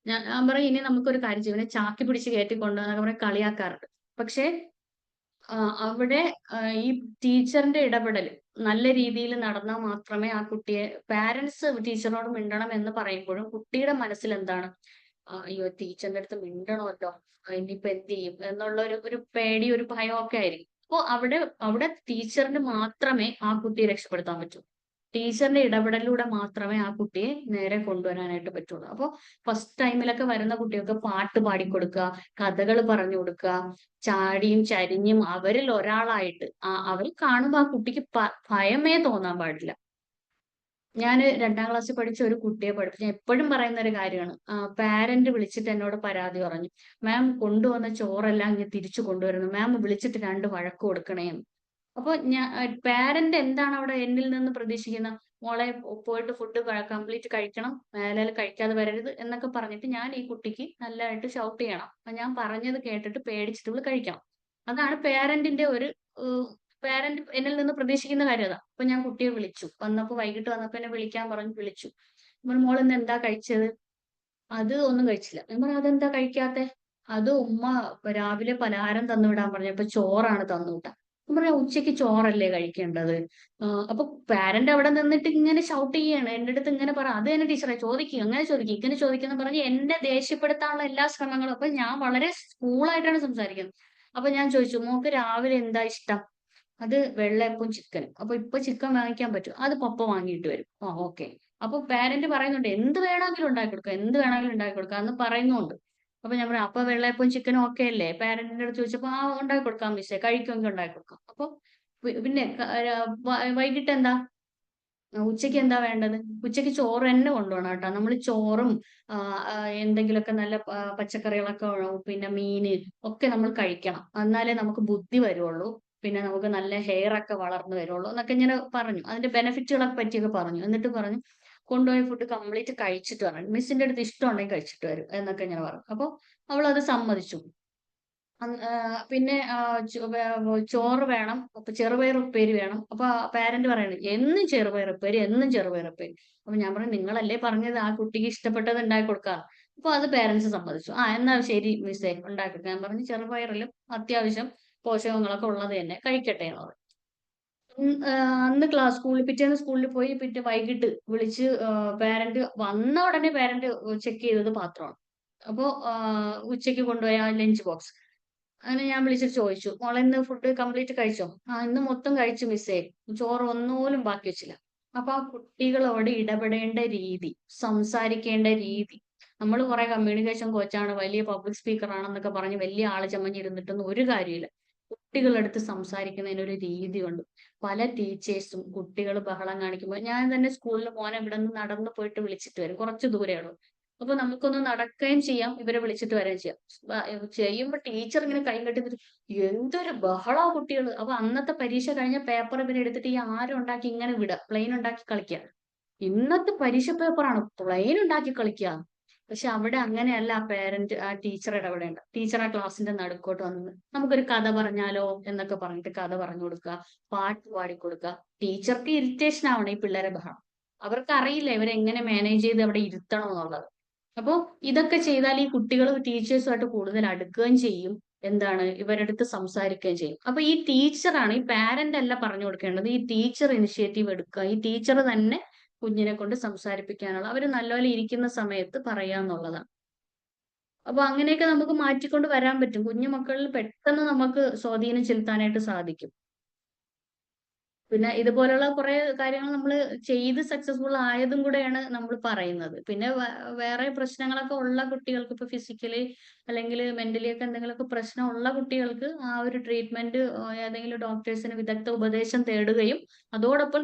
ഞാൻ പറയും, ഇനി നമുക്കൊരു കാര്യം ചെയ്യും, ഇവനെ ചാക്കി പിടിച്ച് കയറ്റിക്കൊണ്ട് എന്നൊക്കെ പറഞ്ഞ് കളിയാക്കാറുണ്ട്. പക്ഷെ അവിടെ ഈ ടീച്ചറിന്റെ ഇടപെടൽ നല്ല രീതിയിൽ നടന്നാൽ മാത്രമേ ആ കുട്ടിയെ, പാരന്റ്സ് ടീച്ചറിനോട് മിണ്ടണം എന്ന് പറയുമ്പോഴും കുട്ടിയുടെ മനസ്സിൽ എന്താണ്, അയ്യോ ടീച്ചറിന്റെ അടുത്ത് മിണ്ടണമല്ലോ, ഇനിയിപ്പോ എന്ത് ചെയ്യും എന്നുള്ള ഒരു പേടി, ഒരു ഭയം ഒക്കെ ആയിരിക്കും. അപ്പോൾ അവിടെ ടീച്ചറിന് മാത്രമേ ആ കുട്ടിയെ രക്ഷപ്പെടുത്താൻ പറ്റൂ. ടീച്ചറിന്റെ ഇടപെടലിലൂടെ മാത്രമേ ആ കുട്ടിയെ നേരെ കൊണ്ടുവരാനായിട്ട് പറ്റുള്ളൂ. അപ്പോൾ ഫസ്റ്റ് ടൈമിലൊക്കെ വരുന്ന കുട്ടികൾക്ക് പാട്ട് പാടിക്കൊടുക്കുക, കഥകൾ പറഞ്ഞു കൊടുക്കുക, ചാടിയും ചരിഞ്ഞും അവരിൽ ഒരാളായിട്ട് അവർ കാണുമ്പോൾ ആ കുട്ടിക്ക് ഭയമേ തോന്നാൻ പാടില്ല. ഞാൻ 2ാം ക്ലാസ്സിൽ പഠിച്ച ഒരു കുട്ടിയെ പഠിപ്പിച്ചു. ഞാൻ എപ്പോഴും പറയുന്ന ഒരു കാര്യമാണ്. പാരന്റ് വിളിച്ചിട്ട് എന്നോട് പരാതി പറഞ്ഞു, മാം കൊണ്ടുവന്ന ചോറെല്ലാം ഇങ്ങനെ തിരിച്ചു കൊണ്ടുവരുന്നു, മാം വിളിച്ചിട്ട് 2 വഴക്ക് കൊടുക്കണേ എന്ന്. അപ്പൊ പാരന്റ് എന്താണ് അവിടെ എന്നിൽ നിന്ന് പ്രതീക്ഷിക്കുന്നത്? മോളെ പോയിട്ട് ഫുഡ് കംപ്ലീറ്റ് കഴിക്കണം, മേലെ കഴിക്കാതെ വരരുത് എന്നൊക്കെ പറഞ്ഞിട്ട് ഞാൻ ഈ കുട്ടിക്ക് നല്ലതായിട്ട് ഷൗട്ട് ചെയ്യണം. അപ്പൊ ഞാൻ പറഞ്ഞത് കേട്ടിട്ട് പേടിച്ചിട്ട് ഇവള് കഴിക്കണം. അതാണ് പാരന്റിന്റെ ഒരു പാരന്റ് എന്നിൽ നിന്ന് പ്രതീക്ഷിക്കുന്ന കാര്യം അതാ. അപ്പൊ ഞാൻ കുട്ടിയെ വിളിച്ചു. വൈകിട്ട് വന്നപ്പോ എന്നെ വിളിക്കാൻ പറഞ്ഞു, വിളിച്ചു. മോൾ ഇന്ന് എന്താ കഴിച്ചത്? അത് ഒന്നും കഴിച്ചില്ല. ഞാൻ പറഞ്ഞു, അതെന്താ കഴിക്കാത്തെ? അത് ഉമ്മ രാവിലെ പലഹാരം തന്നുവിടാൻ പറഞ്ഞപ്പോ ചോറാണ് തന്നുവിട്ടാ. ഞാൻ പറയാ, ഉച്ചയ്ക്ക് ചോറല്ലേ കഴിക്കേണ്ടത്? അപ്പൊ പാരന്റ് അവിടെ നിന്നിട്ട് ഇങ്ങനെ ഷൗട്ട് ചെയ്യാണ് എന്റെ അടുത്ത്, ഇങ്ങനെ പറ, അത് തന്നെ ടീച്ചറെ ചോദിക്കുക, അങ്ങനെ ചോദിക്കുക, ഇങ്ങനെ ചോദിക്കുന്ന പറഞ്ഞ് എന്നെ ദേഷ്യപ്പെടുത്താനുള്ള എല്ലാ ശ്രമങ്ങളും. അപ്പൊ ഞാൻ വളരെ കൂളായിട്ടാണ് സംസാരിക്കുന്നത്. അപ്പൊ ഞാൻ ചോദിച്ചു, മോക്ക് രാവിലെ എന്താ ഇഷ്ടം? അത് വെള്ളയപ്പവും ചിക്കനും. അപ്പൊ ഇപ്പൊ ചിക്കൻ വാങ്ങിക്കാൻ പറ്റും, അത് പപ്പ വാങ്ങിയിട്ട് വരും. ഓക്കെ. അപ്പൊ പാരന്റ് പറയുന്നുണ്ട് എന്ത് വേണമെങ്കിലും ഉണ്ടാക്കി കൊടുക്കുക, എന്ത് വേണമെങ്കിലും ഉണ്ടാക്കി കൊടുക്കുക എന്ന് പറയുന്നുണ്ട്. അപ്പൊ ഞാൻ പറയാം, അപ്പൊ വെള്ളയപ്പവും ചിക്കനും ഓക്കെ അല്ലേ? പാരന്റിന്റെ അടുത്ത് ചോദിച്ചപ്പോ ഉണ്ടാക്കി കൊടുക്കാം മിസ്സേ, കഴിക്കുമെങ്കിൽ ഉണ്ടാക്കി കൊടുക്കാം. അപ്പൊ പിന്നെ വൈകിട്ട് എന്താ, ഉച്ചയ്ക്ക് എന്താ വേണ്ടത്? ഉച്ചയ്ക്ക് ചോറ് തന്നെ കൊണ്ടുപോകണം കേട്ടോ. നമ്മൾ ചോറും എന്തെങ്കിലുമൊക്കെ നല്ല പച്ചക്കറികളൊക്കെ, പിന്നെ മീന് ഒക്കെ നമ്മൾ കഴിക്കണം. എന്നാലേ നമുക്ക് ബുദ്ധി വരുള്ളൂ. പിന്നെ നമുക്ക് നല്ല ഹെയർ ഒക്കെ വളർന്നു വരുള്ളൂ എന്നൊക്കെ ഇങ്ങനെ പറഞ്ഞു. അതിന്റെ ബെനിഫിറ്റുകളെ പറ്റിയൊക്കെ പറഞ്ഞു. എന്നിട്ട് പറഞ്ഞു, കൊണ്ടുപോയ ഫുഡ് കംപ്ലീറ്റ് കഴിച്ചിട്ട് വരണം, മിസ്സിന്റെ അടുത്ത് ഇഷ്ടമുണ്ടെങ്കിൽ കഴിച്ചിട്ട് വരും എന്നൊക്കെ ഇങ്ങനെ പറഞ്ഞു. അപ്പൊ അവൾ അത് സമ്മതിച്ചു. പിന്നെ ചോറ് വേണം, അപ്പൊ ചെറുപയർ ഉപ്പേരി വേണം. അപ്പൊ പാരന്റ് പറയണത് എന്നും ചെറുപയർ ഉപ്പേരി, എന്നും ചെറുപയർ ഉപ്പേരി. അപ്പൊ ഞാൻ പറഞ്ഞു, നിങ്ങളല്ലേ പറഞ്ഞത് ആ കുട്ടിക്ക് ഇഷ്ടപ്പെട്ടത് ഉണ്ടാക്കി കൊടുക്കാം. അപ്പൊ അത് പാരന്റ്സ് സമ്മതിച്ചു. എന്നാ ശരി മിസ്സേ, ഉണ്ടാക്കി കൊടുക്കാം. ഞാൻ പറഞ്ഞു, ചെറുപയറിലും അത്യാവശ്യം പോഷകങ്ങളൊക്കെ ഉള്ളത് തന്നെ കഴിക്കട്ടെ എന്ന് പറഞ്ഞു. അന്ന് പിറ്റേന്ന് സ്കൂളിൽ പോയി. വൈകിട്ട് വിളിച്ച് പാരന്റ് വന്ന ഉടനെ പാരന്റ് ചെക്ക് ചെയ്തത് പാത്രമാണ്. അപ്പോ ഉച്ചയ്ക്ക് കൊണ്ടുപോയ ലഞ്ച് ബോക്സ്. അങ്ങനെ ഞാൻ വിളിച്ചിട്ട് ചോദിച്ചു, മോളെ ഇന്ന് ഫുഡ് കംപ്ലീറ്റ് കഴിച്ചോ? ഇന്ന് മൊത്തം കഴിച്ചു മിസ്സേ, ചോറ് ഒന്നുപോലും ബാക്കി വെച്ചില്ല. അപ്പൊ ആ കുട്ടികളോട് ഇടപെടേണ്ട രീതി, സംസാരിക്കേണ്ട രീതി, നമ്മൾ കുറെ കമ്മ്യൂണിക്കേഷൻ കോച്ചാണ്, വലിയ പബ്ലിക് സ്പീക്കർ ആണെന്നൊക്കെ പറഞ്ഞ് വലിയ ആള് ചമഞ്ഞിരുന്നിട്ടൊന്നും ഒരു കാര്യമില്ല. കുട്ടികളടുത്ത് സംസാരിക്കുന്നതിനൊരു രീതിയുണ്ട്. പല ടീച്ചേഴ്സും കുട്ടികൾ ബഹളം കാണിക്കുമ്പോൾ, ഞാൻ തന്നെ സ്കൂളിൽ മോനെ ഇവിടെ നിന്ന് നടന്നു പോയിട്ട് വിളിച്ചിട്ട് വരും, കുറച്ച് ദൂരെയുള്ളൂ. അപ്പൊ നമുക്കൊന്ന് നടക്കുകയും ചെയ്യാം, ഇവരെ വിളിച്ചിട്ട് വരികയും ചെയ്യാം. ചെയ്യുമ്പോ ടീച്ചർ ഇങ്ങനെ കൈ കെട്ടി എന്തൊരു ബഹളാ കുട്ടികൾ. അപ്പൊ അന്നത്തെ പരീക്ഷ കഴിഞ്ഞ പേപ്പർ ഇവരെ എടുത്തിട്ട് ഈ ആരും ഉണ്ടാക്കി ഇങ്ങനെ വിടുക, പ്ലെയിൻ ഉണ്ടാക്കി കളിക്കുക. ഇന്നത്തെ പരീക്ഷ പേപ്പറാണ് പ്ലെയിൻ ഉണ്ടാക്കി കളിക്കുക. പക്ഷെ അവിടെ അങ്ങനെയല്ല. ആ ടീച്ചർ ഇടപെടേണ്ട. ടീച്ചർ ആ ക്ലാസ്സിന്റെ നടുക്കോട്ട് വന്നത് നമുക്കൊരു കഥ പറഞ്ഞാലോ എന്നൊക്കെ പറഞ്ഞിട്ട് കഥ പറഞ്ഞു കൊടുക്കുക, പാട്ട് പാടിക്കൊടുക്കുക. ടീച്ചർക്ക് ഇറിറ്റേഷൻ ആവണം ഈ പിള്ളേരെ ബഹളം. അവർക്ക് അറിയില്ല ഇവരെങ്ങനെ മാനേജ് ചെയ്ത് അവിടെ ഇരുത്തണം എന്നുള്ളത്. അപ്പോ ഇതൊക്കെ ചെയ്താൽ ഈ കുട്ടികൾ ടീച്ചേഴ്സുമായിട്ട് കൂടുതൽ അടുക്കുകയും ചെയ്യും. എന്താണ്, ഇവരടുത്ത് സംസാരിക്കുകയും ചെയ്യും. അപ്പൊ ഈ ടീച്ചറാണ്, ഈ പാരന്റ് അല്ല പറഞ്ഞു കൊടുക്കേണ്ടത്. ഈ ടീച്ചർ ഇനിഷ്യേറ്റീവ് എടുക്കുക. ഈ ടീച്ചർ തന്നെ കുഞ്ഞിനെ കൊണ്ട് സംസാരിപ്പിക്കാനുള്ള, അവര് നല്ലപോലെ ഇരിക്കുന്ന സമയത്ത് പറയാന്നുള്ളതാണ്. അപ്പൊ അങ്ങനെയൊക്കെ നമുക്ക് മാറ്റിക്കൊണ്ട് വരാൻ പറ്റും. കുഞ്ഞു മക്കളിൽ പെട്ടെന്ന് നമുക്ക് സ്വാധീനം ചെലുത്താനായിട്ട് സാധിക്കും. പിന്നെ ഇതുപോലുള്ള കുറെ കാര്യങ്ങൾ നമ്മൾ ചെയ്ത് സക്സസ്ഫുൾ ആയതും കൂടെയാണ് നമ്മൾ പറയുന്നത്. പിന്നെ വേറെ പ്രശ്നങ്ങളൊക്കെ ഉള്ള കുട്ടികൾക്ക്, ഇപ്പൊ ഫിസിക്കലി അല്ലെങ്കിൽ മെന്റലി ഒക്കെ എന്തെങ്കിലുമൊക്കെ പ്രശ്നമുള്ള കുട്ടികൾക്ക് ആ ഒരു ട്രീറ്റ്മെന്റ് ഏതെങ്കിലും ഡോക്ടേഴ്സിന് വിദഗ്ധ ഉപദേശം തേടുകയും അതോടൊപ്പം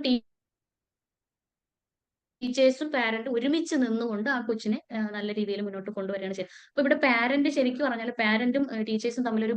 ടീച്ചേഴ്സും പാരന്റും ഒരുമിച്ച് നിന്നുകൊണ്ട് ആ കൊച്ചിനെ നല്ല രീതിയിൽ മുന്നോട്ട് കൊണ്ടുവരികയാണ് ചെയ്യുന്നത്. അപ്പൊ ഇവിടെ പാരന്റ് ശരിക്കും പറഞ്ഞാൽ പാരന്റും ടീച്ചേഴ്സും തമ്മിൽ ഒരു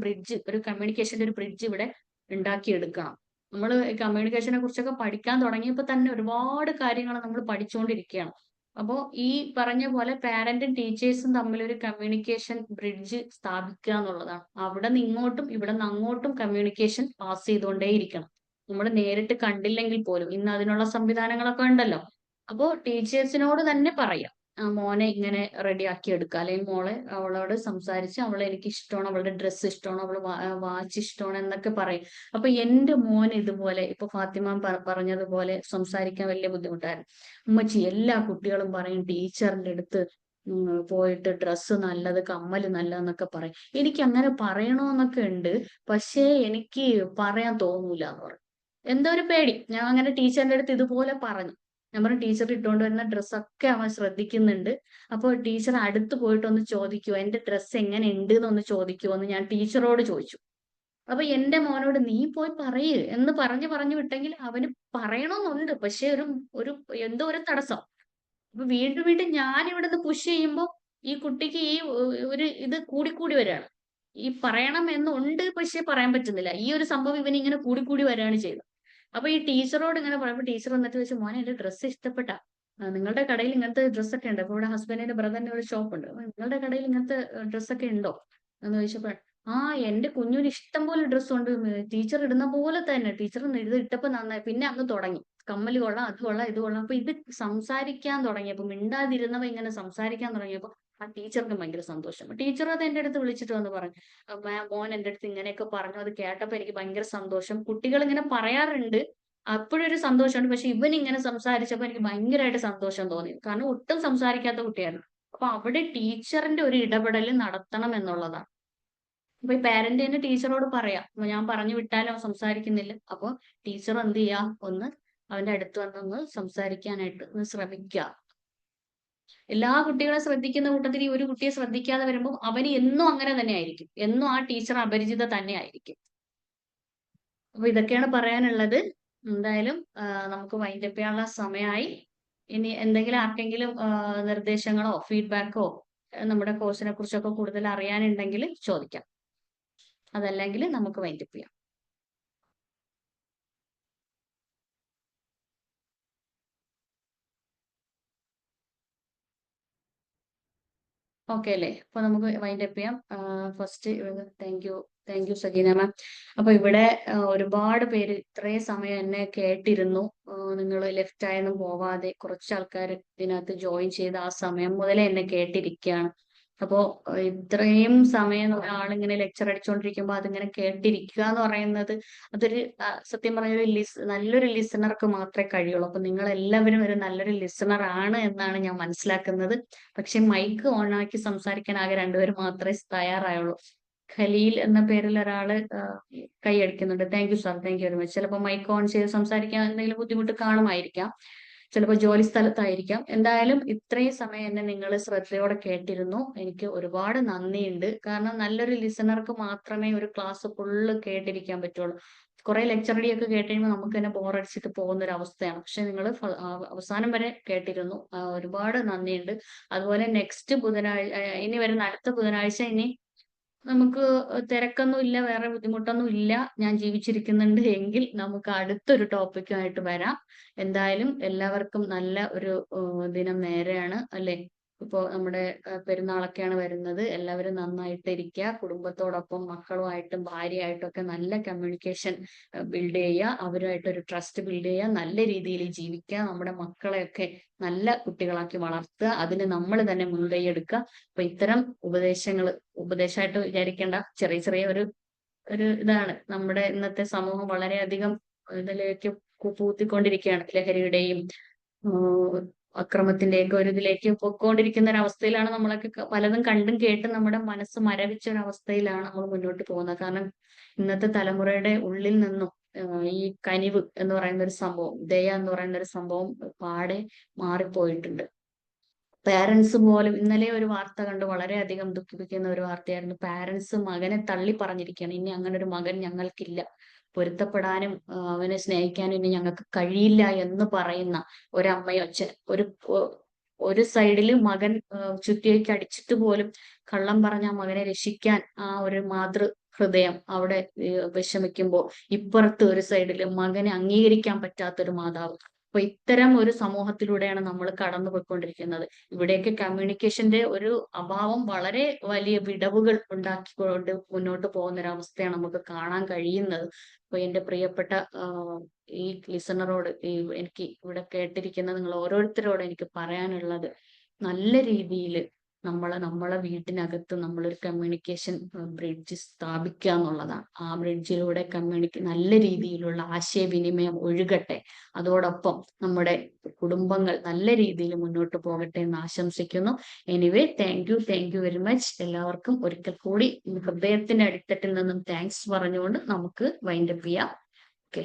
കമ്മ്യൂണിക്കേഷന്റെ ഒരു ബ്രിഡ്ജ് ഇവിടെ ഉണ്ടാക്കിയെടുക്കണം. നമ്മൾ കമ്മ്യൂണിക്കേഷനെ കുറിച്ചൊക്കെ പഠിക്കാൻ തുടങ്ങിയപ്പോൾ തന്നെ ഒരുപാട് കാര്യങ്ങൾ നമ്മൾ പഠിച്ചുകൊണ്ടിരിക്കുകയാണ്. അപ്പോൾ ഈ പറഞ്ഞ പോലെ പാരന്റും ടീച്ചേഴ്സും തമ്മിൽ ഒരു കമ്മ്യൂണിക്കേഷൻ ബ്രിഡ്ജ് സ്ഥാപിക്കുക എന്നുള്ളതാണ്. അവിടെ നിന്ന് ഇങ്ങോട്ടും ഇവിടെ നിന്ന് അങ്ങോട്ടും കമ്മ്യൂണിക്കേഷൻ പാസ് ചെയ്തുകൊണ്ടേയിരിക്കണം. നമ്മൾ നേരിട്ട് കണ്ടില്ലെങ്കിൽ പോലും ഇന്ന് അതിനുള്ള സംവിധാനങ്ങളൊക്കെ ഉണ്ടല്ലോ. അപ്പോ ടീച്ചേഴ്സിനോട് തന്നെ പറയാം, മോനെ ഇങ്ങനെ റെഡിയാക്കി എടുക്കുക, അല്ലെങ്കിൽ മോളെ അവളോട് സംസാരിച്ച് അവളെ എനിക്ക് ഇഷ്ടമാണ്, അവളുടെ ഡ്രസ്സ് ഇഷ്ടമാണ്, അവള് വാച്ച് ഇഷ്ടമാണ് എന്നൊക്കെ പറയും. അപ്പൊ എന്റെ മോൻ ഇതുപോലെ ഇപ്പൊ ഫാത്തിമ പറഞ്ഞതുപോലെ സംസാരിക്കാൻ വലിയ ബുദ്ധിമുട്ടായിരുന്നു. ഉമ്മച്ചി എല്ലാ കുട്ടികളും പറയും ടീച്ചറിന്റെ അടുത്ത് പോയിട്ട് ഡ്രസ്സ് നല്ലത്, കമ്മല് നല്ലതെന്നൊക്കെ പറയും. എനിക്ക് അങ്ങനെ പറയണോന്നൊക്കെ ഉണ്ട്, പക്ഷേ എനിക്ക് പറയാൻ തോന്നൂല എന്ന് പറയും. എന്തോ ഒരു പേടി. ഞാൻ അങ്ങനെ ടീച്ചറിന്റെ അടുത്ത് ഇതുപോലെ പറഞ്ഞു. ഞാൻ പറഞ്ഞു ടീച്ചർ ഇട്ടുകൊണ്ട് വരുന്ന ഡ്രസ്സൊക്കെ അവൻ ശ്രദ്ധിക്കുന്നുണ്ട്. അപ്പോൾ ടീച്ചർ അടുത്ത് പോയിട്ടൊന്ന് ചോദിക്കുവോ, എന്റെ ഡ്രസ്സ് എങ്ങനെ ഉണ്ട് എന്നൊന്ന് ചോദിക്കുവോ എന്ന് ഞാൻ ടീച്ചറോട് ചോദിച്ചു. അപ്പൊ എന്റെ മോനോട് നീ പോയി പറയ് എന്ന് പറഞ്ഞു വിട്ടെങ്കിൽ അവന് പറയണമെന്നുണ്ട്, പക്ഷെ ഒരു എന്തോ ഒരു തടസ്സം. അപ്പൊ വീണ്ടും വീണ്ടും ഞാൻ ഇവിടുന്ന് പുഷ് ചെയ്യുമ്പോ ഈ കുട്ടിക്ക് ഈ ഒരു ഇത് കൂടിക്കൂടി വരികയാണ്. ഈ പറയണം എന്നുണ്ട്, പക്ഷെ പറയാൻ പറ്റുന്നില്ല. ഈ ഒരു സംഭവം ഇവന് ഇങ്ങനെ കൂടിക്കൂടി വരികയാണ് ചെയ്തത്. അപ്പൊ ഈ ടീച്ചറോട് ഇങ്ങനെ പറയുമ്പോൾ ടീച്ചർ വന്നിട്ട് ചോദിച്ചു, മോനെ എന്റെ ഡ്രസ്സ് ഇഷ്ടപ്പെട്ടാ? നിങ്ങളുടെ കടയിൽ ഇങ്ങനത്തെ ഡ്രസ്സൊക്കെ ഉണ്ട്. അപ്പൊ ഇവിടെ ഹസ്ബൻഡിന്റെ ബ്രദറിന്റെ ഒരു ഷോപ്പ് ഉണ്ട്. അപ്പൊ നിങ്ങളുടെ കടയിൽ ഇങ്ങനത്തെ ഡ്രസ്സൊക്കെ ഉണ്ടോ എന്ന് ചോദിച്ചപ്പോൾ, ആ എന്റെ കുഞ്ഞിന് ഇഷ്ടം പോലെ ഡ്രസ്സ് ഉണ്ട്, ടീച്ചർ ഇടുന്ന പോലെ തന്നെ. ടീച്ചർ ഇത് ഇട്ടപ്പോ നന്നായി. പിന്നെ അങ്ങ് തുടങ്ങി കമ്മല് കൊള്ളാം, അത് കൊള്ളാം, ഇത് കൊള്ളാം. അപ്പൊ ഇത് സംസാരിക്കാൻ തുടങ്ങിയപ്പോ, മിണ്ടാതിരുന്നവ ഇങ്ങനെ സംസാരിക്കാൻ തുടങ്ങിയപ്പോ ആ ടീച്ചർക്ക് ഭയങ്കര സന്തോഷം. ടീച്ചർ അത് എന്റെ അടുത്ത് വിളിച്ചിട്ട് വന്ന് പറഞ്ഞു, മോൻ എന്റെ അടുത്ത് ഇങ്ങനെയൊക്കെ പറഞ്ഞു, അത് കേട്ടപ്പോ എനിക്ക് ഭയങ്കര സന്തോഷം. കുട്ടികൾ ഇങ്ങനെ പറയാറുണ്ട്, അപ്പോഴൊരു സന്തോഷമുണ്ട്, പക്ഷെ ഇവൻ ഇങ്ങനെ സംസാരിച്ചപ്പോ എനിക്ക് ഭയങ്കരമായിട്ട് സന്തോഷം തോന്നി. കാരണം ഒട്ടും സംസാരിക്കാത്ത കുട്ടിയായിരുന്നു. അപ്പൊ അവിടെ ടീച്ചറിന്റെ ഒരു ഇടപെടൽ നടത്തണം എന്നുള്ളതാണ്. അപ്പൊ ഈ പാരന്റ് തന്നെ ടീച്ചറോട് പറയാം, ഞാൻ പറഞ്ഞു വിട്ടാലും അവൻ സംസാരിക്കുന്നില്ല. അപ്പൊ ടീച്ചർ എന്ത് ചെയ്യാ, ഒന്ന് അവന്റെ അടുത്ത് വന്നൊന്ന് സംസാരിക്കാനായിട്ട് ഒന്ന് ശ്രമിക്കുക. എല്ലാ കുട്ടികളെ ശ്രദ്ധിക്കുന്ന കൂട്ടത്തിൽ ഈ ഒരു കുട്ടിയെ ശ്രദ്ധിക്കാതെ വരുമ്പോൾ അവന് എന്നും അങ്ങനെ തന്നെ ആയിരിക്കും, എന്നും ആ ടീച്ചർ അപരിചിത തന്നെ ആയിരിക്കും. അപ്പൊ ഇതൊക്കെയാണ് പറയാനുള്ളത്. എന്തായാലും നമുക്ക് വൈൻഡപ്പ് ചെയ്യാനുള്ള സമയമായി. ഇനി എന്തെങ്കിലും ആർക്കെങ്കിലും നിർദ്ദേശങ്ങളോ ഫീഡ്ബാക്കോ നമ്മുടെ കോഴ്സിനെ കുറിച്ചൊക്കെ കൂടുതൽ അറിയാനുണ്ടെങ്കിൽ ചോദിക്കാം. അതല്ലെങ്കിൽ നമുക്ക് വൈൻഡപ്പ് ചെയ്യാം. ഓക്കെ അല്ലേ? അപ്പൊ നമുക്ക് വൈൻഡപ്പ് ചെയ്യാം. ഫസ്റ്റ് താങ്ക് യു സജീന മാം. അപ്പൊ ഇവിടെ ഒരുപാട് പേര് ഇത്രയും സമയം എന്നെ കേട്ടിരുന്നു. നിങ്ങൾ ലെഫ്റ്റ് ആയൊന്നും പോവാതെ കുറച്ച് ആൾക്കാർ ഇതിനകത്ത് ജോയിൻ ചെയ്ത് ആ സമയം മുതലേ എന്നെ കേട്ടിരിക്കുകയാണ്. അപ്പോ ഇത്രയും സമയം ആളിങ്ങനെ ലെക്ചർ അടിച്ചുകൊണ്ടിരിക്കുമ്പോൾ അതിങ്ങനെ കേട്ടിരിക്കുക എന്ന് പറയുന്നത് അതൊരു സത്യം പറഞ്ഞ നല്ലൊരു ലിസണർക്ക് മാത്രമേ കഴിയുള്ളൂ. അപ്പൊ നിങ്ങൾ എല്ലാവരും ഒരു നല്ലൊരു ലിസണർ ആണ് എന്നാണ് ഞാൻ മനസ്സിലാക്കുന്നത്. പക്ഷെ മൈക്ക് ഓൺ ആക്കി സംസാരിക്കാൻ ആകെ രണ്ടുപേർ മാത്രമേ തയ്യാറായുള്ളൂ. ഖലീൽ എന്ന പേരിൽ ഒരാള് കൈ അടിക്കുന്നുണ്ട്. Thank you sir, thank you very much. ചിലപ്പോൾ മൈക്ക് ഓൺ ചെയ്ത് സംസാരിക്കാൻ എന്തെങ്കിലും ബുദ്ധിമുട്ട് കാണുമായിരിക്കാം, ചിലപ്പോൾ ജോലി സ്ഥലത്തായിരിക്കാം. എന്തായാലും ഇത്രയും സമയം എന്നെ നിങ്ങൾ ശ്രദ്ധയോടെ കേട്ടിരുന്നു, എനിക്ക് ഒരുപാട് നന്ദിയുണ്ട്. കാരണം നല്ലൊരു ലിസണർക്ക് മാത്രമേ ഒരു ക്ലാസ് ഫുള്ള് കേട്ടിരിക്കാൻ പറ്റുള്ളൂ. കുറെ ലെക്ചറടിയൊക്കെ കേട്ട് കഴിയുമ്പോൾ നമുക്ക് തന്നെ ബോറടിച്ചിട്ട് പോകുന്ന ഒരു അവസ്ഥയാണ്. പക്ഷെ നിങ്ങൾ അവസാനം വരെ കേട്ടിരുന്നു, ഒരുപാട് നന്ദിയുണ്ട്. അതുപോലെ നെക്സ്റ്റ് ബുധനാഴ്ച, ഇനി വരുന്ന അടുത്ത ബുധനാഴ്ച ഇനി നമുക്ക് തിരക്കൊന്നും ഇല്ല, വേറെ ബുദ്ധിമുട്ടൊന്നും ഇല്ല. ഞാൻ ജീവിച്ചിരിക്കുന്നുണ്ട് എങ്കിൽ നമുക്ക് അടുത്തൊരു ടോപ്പിക്കുമായിട്ട് വരാം. എന്തായാലും എല്ലാവർക്കും നല്ല ഒരു ദിനം നേരെയാണ് അല്ലെ? ഇപ്പോൾ നമ്മുടെ പെരുന്നാളൊക്കെയാണ് വരുന്നത്. എല്ലാവരും നന്നായിട്ട് ഇരിക്കുക, കുടുംബത്തോടൊപ്പം മക്കളുമായിട്ടും ഭാര്യയായിട്ടും ഒക്കെ നല്ല കമ്മ്യൂണിക്കേഷൻ ബിൽഡ് ചെയ്യുക, അവരുമായിട്ട് ഒരു ട്രസ്റ്റ് ബിൽഡ് ചെയ്യുക, നല്ല രീതിയിൽ ജീവിക്കുക, നമ്മുടെ മക്കളെയൊക്കെ നല്ല കുട്ടികളാക്കി വളർത്തുക, അതിന് നമ്മൾ തന്നെ മുൻകൈ എടുക്കുക. അപ്പൊ ഇത്തരം ഉപദേശമായിട്ട് വിചാരിക്കേണ്ട, ചെറിയ ചെറിയ ഒരു ഇതാണ്. നമ്മുടെ ഇന്നത്തെ സമൂഹം വളരെയധികം ഇതിലേക്ക് പൂത്തിക്കൊണ്ടിരിക്കുകയാണ്, ലഹരിയുടെയും അക്രമത്തിന്റെയൊക്കെ ഒരു ഇതിലേക്ക് പൊയ്ക്കൊണ്ടിരിക്കുന്ന ഒരു അവസ്ഥയിലാണ്. നമ്മളൊക്കെ പലതും കണ്ടും കേട്ടും നമ്മുടെ മനസ്സ് മരവിച്ച ഒരു അവസ്ഥയിലാണ് നമ്മൾ മുന്നോട്ട് പോകുന്നത്. കാരണം ഇന്നത്തെ തലമുറയുടെ ഉള്ളിൽ നിന്നും ഈ കനിവ് എന്ന് പറയുന്ന ഒരു സംഭവം, ദയ എന്ന് പറയുന്ന ഒരു സംഭവം പാടെ മാറിപ്പോയിട്ടുണ്ട്. പാരന്റ്സ് പോലും, ഇന്നലെ ഒരു വാർത്ത കണ്ട് വളരെയധികം ദുഃഖിപ്പിക്കുന്ന ഒരു വാർത്തയായിരുന്നു. പാരന്റ്സ് മകനെ തള്ളി പറഞ്ഞിരിക്കുകയാണ്, ഇനി അങ്ങനെ ഒരു മകൻ ഞങ്ങൾക്കില്ല, പൊരുത്തപ്പെടാനും അവനെ സ്നേഹിക്കാനും ഇനി ഞങ്ങൾക്ക് കഴിയില്ല എന്ന് പറയുന്ന ഒരമ്മയോ അച്ഛൻ. ഒരു സൈഡില് മകൻ ചുറ്റിയേക്ക് അടിച്ചിട്ട് പോലും കള്ളം പറഞ്ഞ ആ മകനെ രക്ഷിക്കാൻ ആ ഒരു മാതൃ ഹൃദയം അവിടെ വിഷമിക്കുമ്പോൾ, ഇപ്പുറത്ത് ഒരു സൈഡില് മകനെ അംഗീകരിക്കാൻ പറ്റാത്തൊരു മാതാവ്. അപ്പൊ ഇത്തരം ഒരു സമൂഹത്തിലൂടെയാണ് നമ്മൾ കടന്നു പോയിക്കൊണ്ടിരിക്കുന്നത്. ഇവിടെയൊക്കെ കമ്മ്യൂണിക്കേഷന്റെ ഒരു അഭാവം വളരെ വലിയ വിടവുകൾ ഉണ്ടാക്കിക്കൊണ്ട് മുന്നോട്ട് പോകുന്ന ഒരു അവസ്ഥയാണ് നമുക്ക് കാണാൻ കഴിയുന്നത്. അപ്പൊ എന്റെ പ്രിയപ്പെട്ട ഈ ലിസണറോട്, എനിക്ക് ഇവിടെ കേട്ടിരിക്കുന്ന നിങ്ങൾ ഓരോരുത്തരോട് എനിക്ക് പറയാനുള്ളത്, നല്ല രീതിയിൽ നമ്മളെ വീട്ടിനകത്ത് നമ്മളൊരു കമ്മ്യൂണിക്കേഷൻ ബ്രിഡ്ജ് സ്ഥാപിക്കുക എന്നുള്ളതാണ്. ആ ബ്രിഡ്ജിലൂടെ നല്ല രീതിയിലുള്ള ആശയവിനിമയം ഒഴുകട്ടെ. അതോടൊപ്പം നമ്മുടെ കുടുംബങ്ങൾ നല്ല രീതിയിൽ മുന്നോട്ട് പോകട്ടെ എന്ന് ആശംസിക്കുന്നു. Anyway, thank you very much. എല്ലാവർക്കും ഒരിക്കൽ കൂടി ഹൃദയത്തിന്റെ അടിത്തട്ടിൽ നിന്നും താങ്ക്സ് പറഞ്ഞുകൊണ്ട് നമുക്ക് വൈൻഡപ്പ് ചെയ്യാം. ഓക്കെ.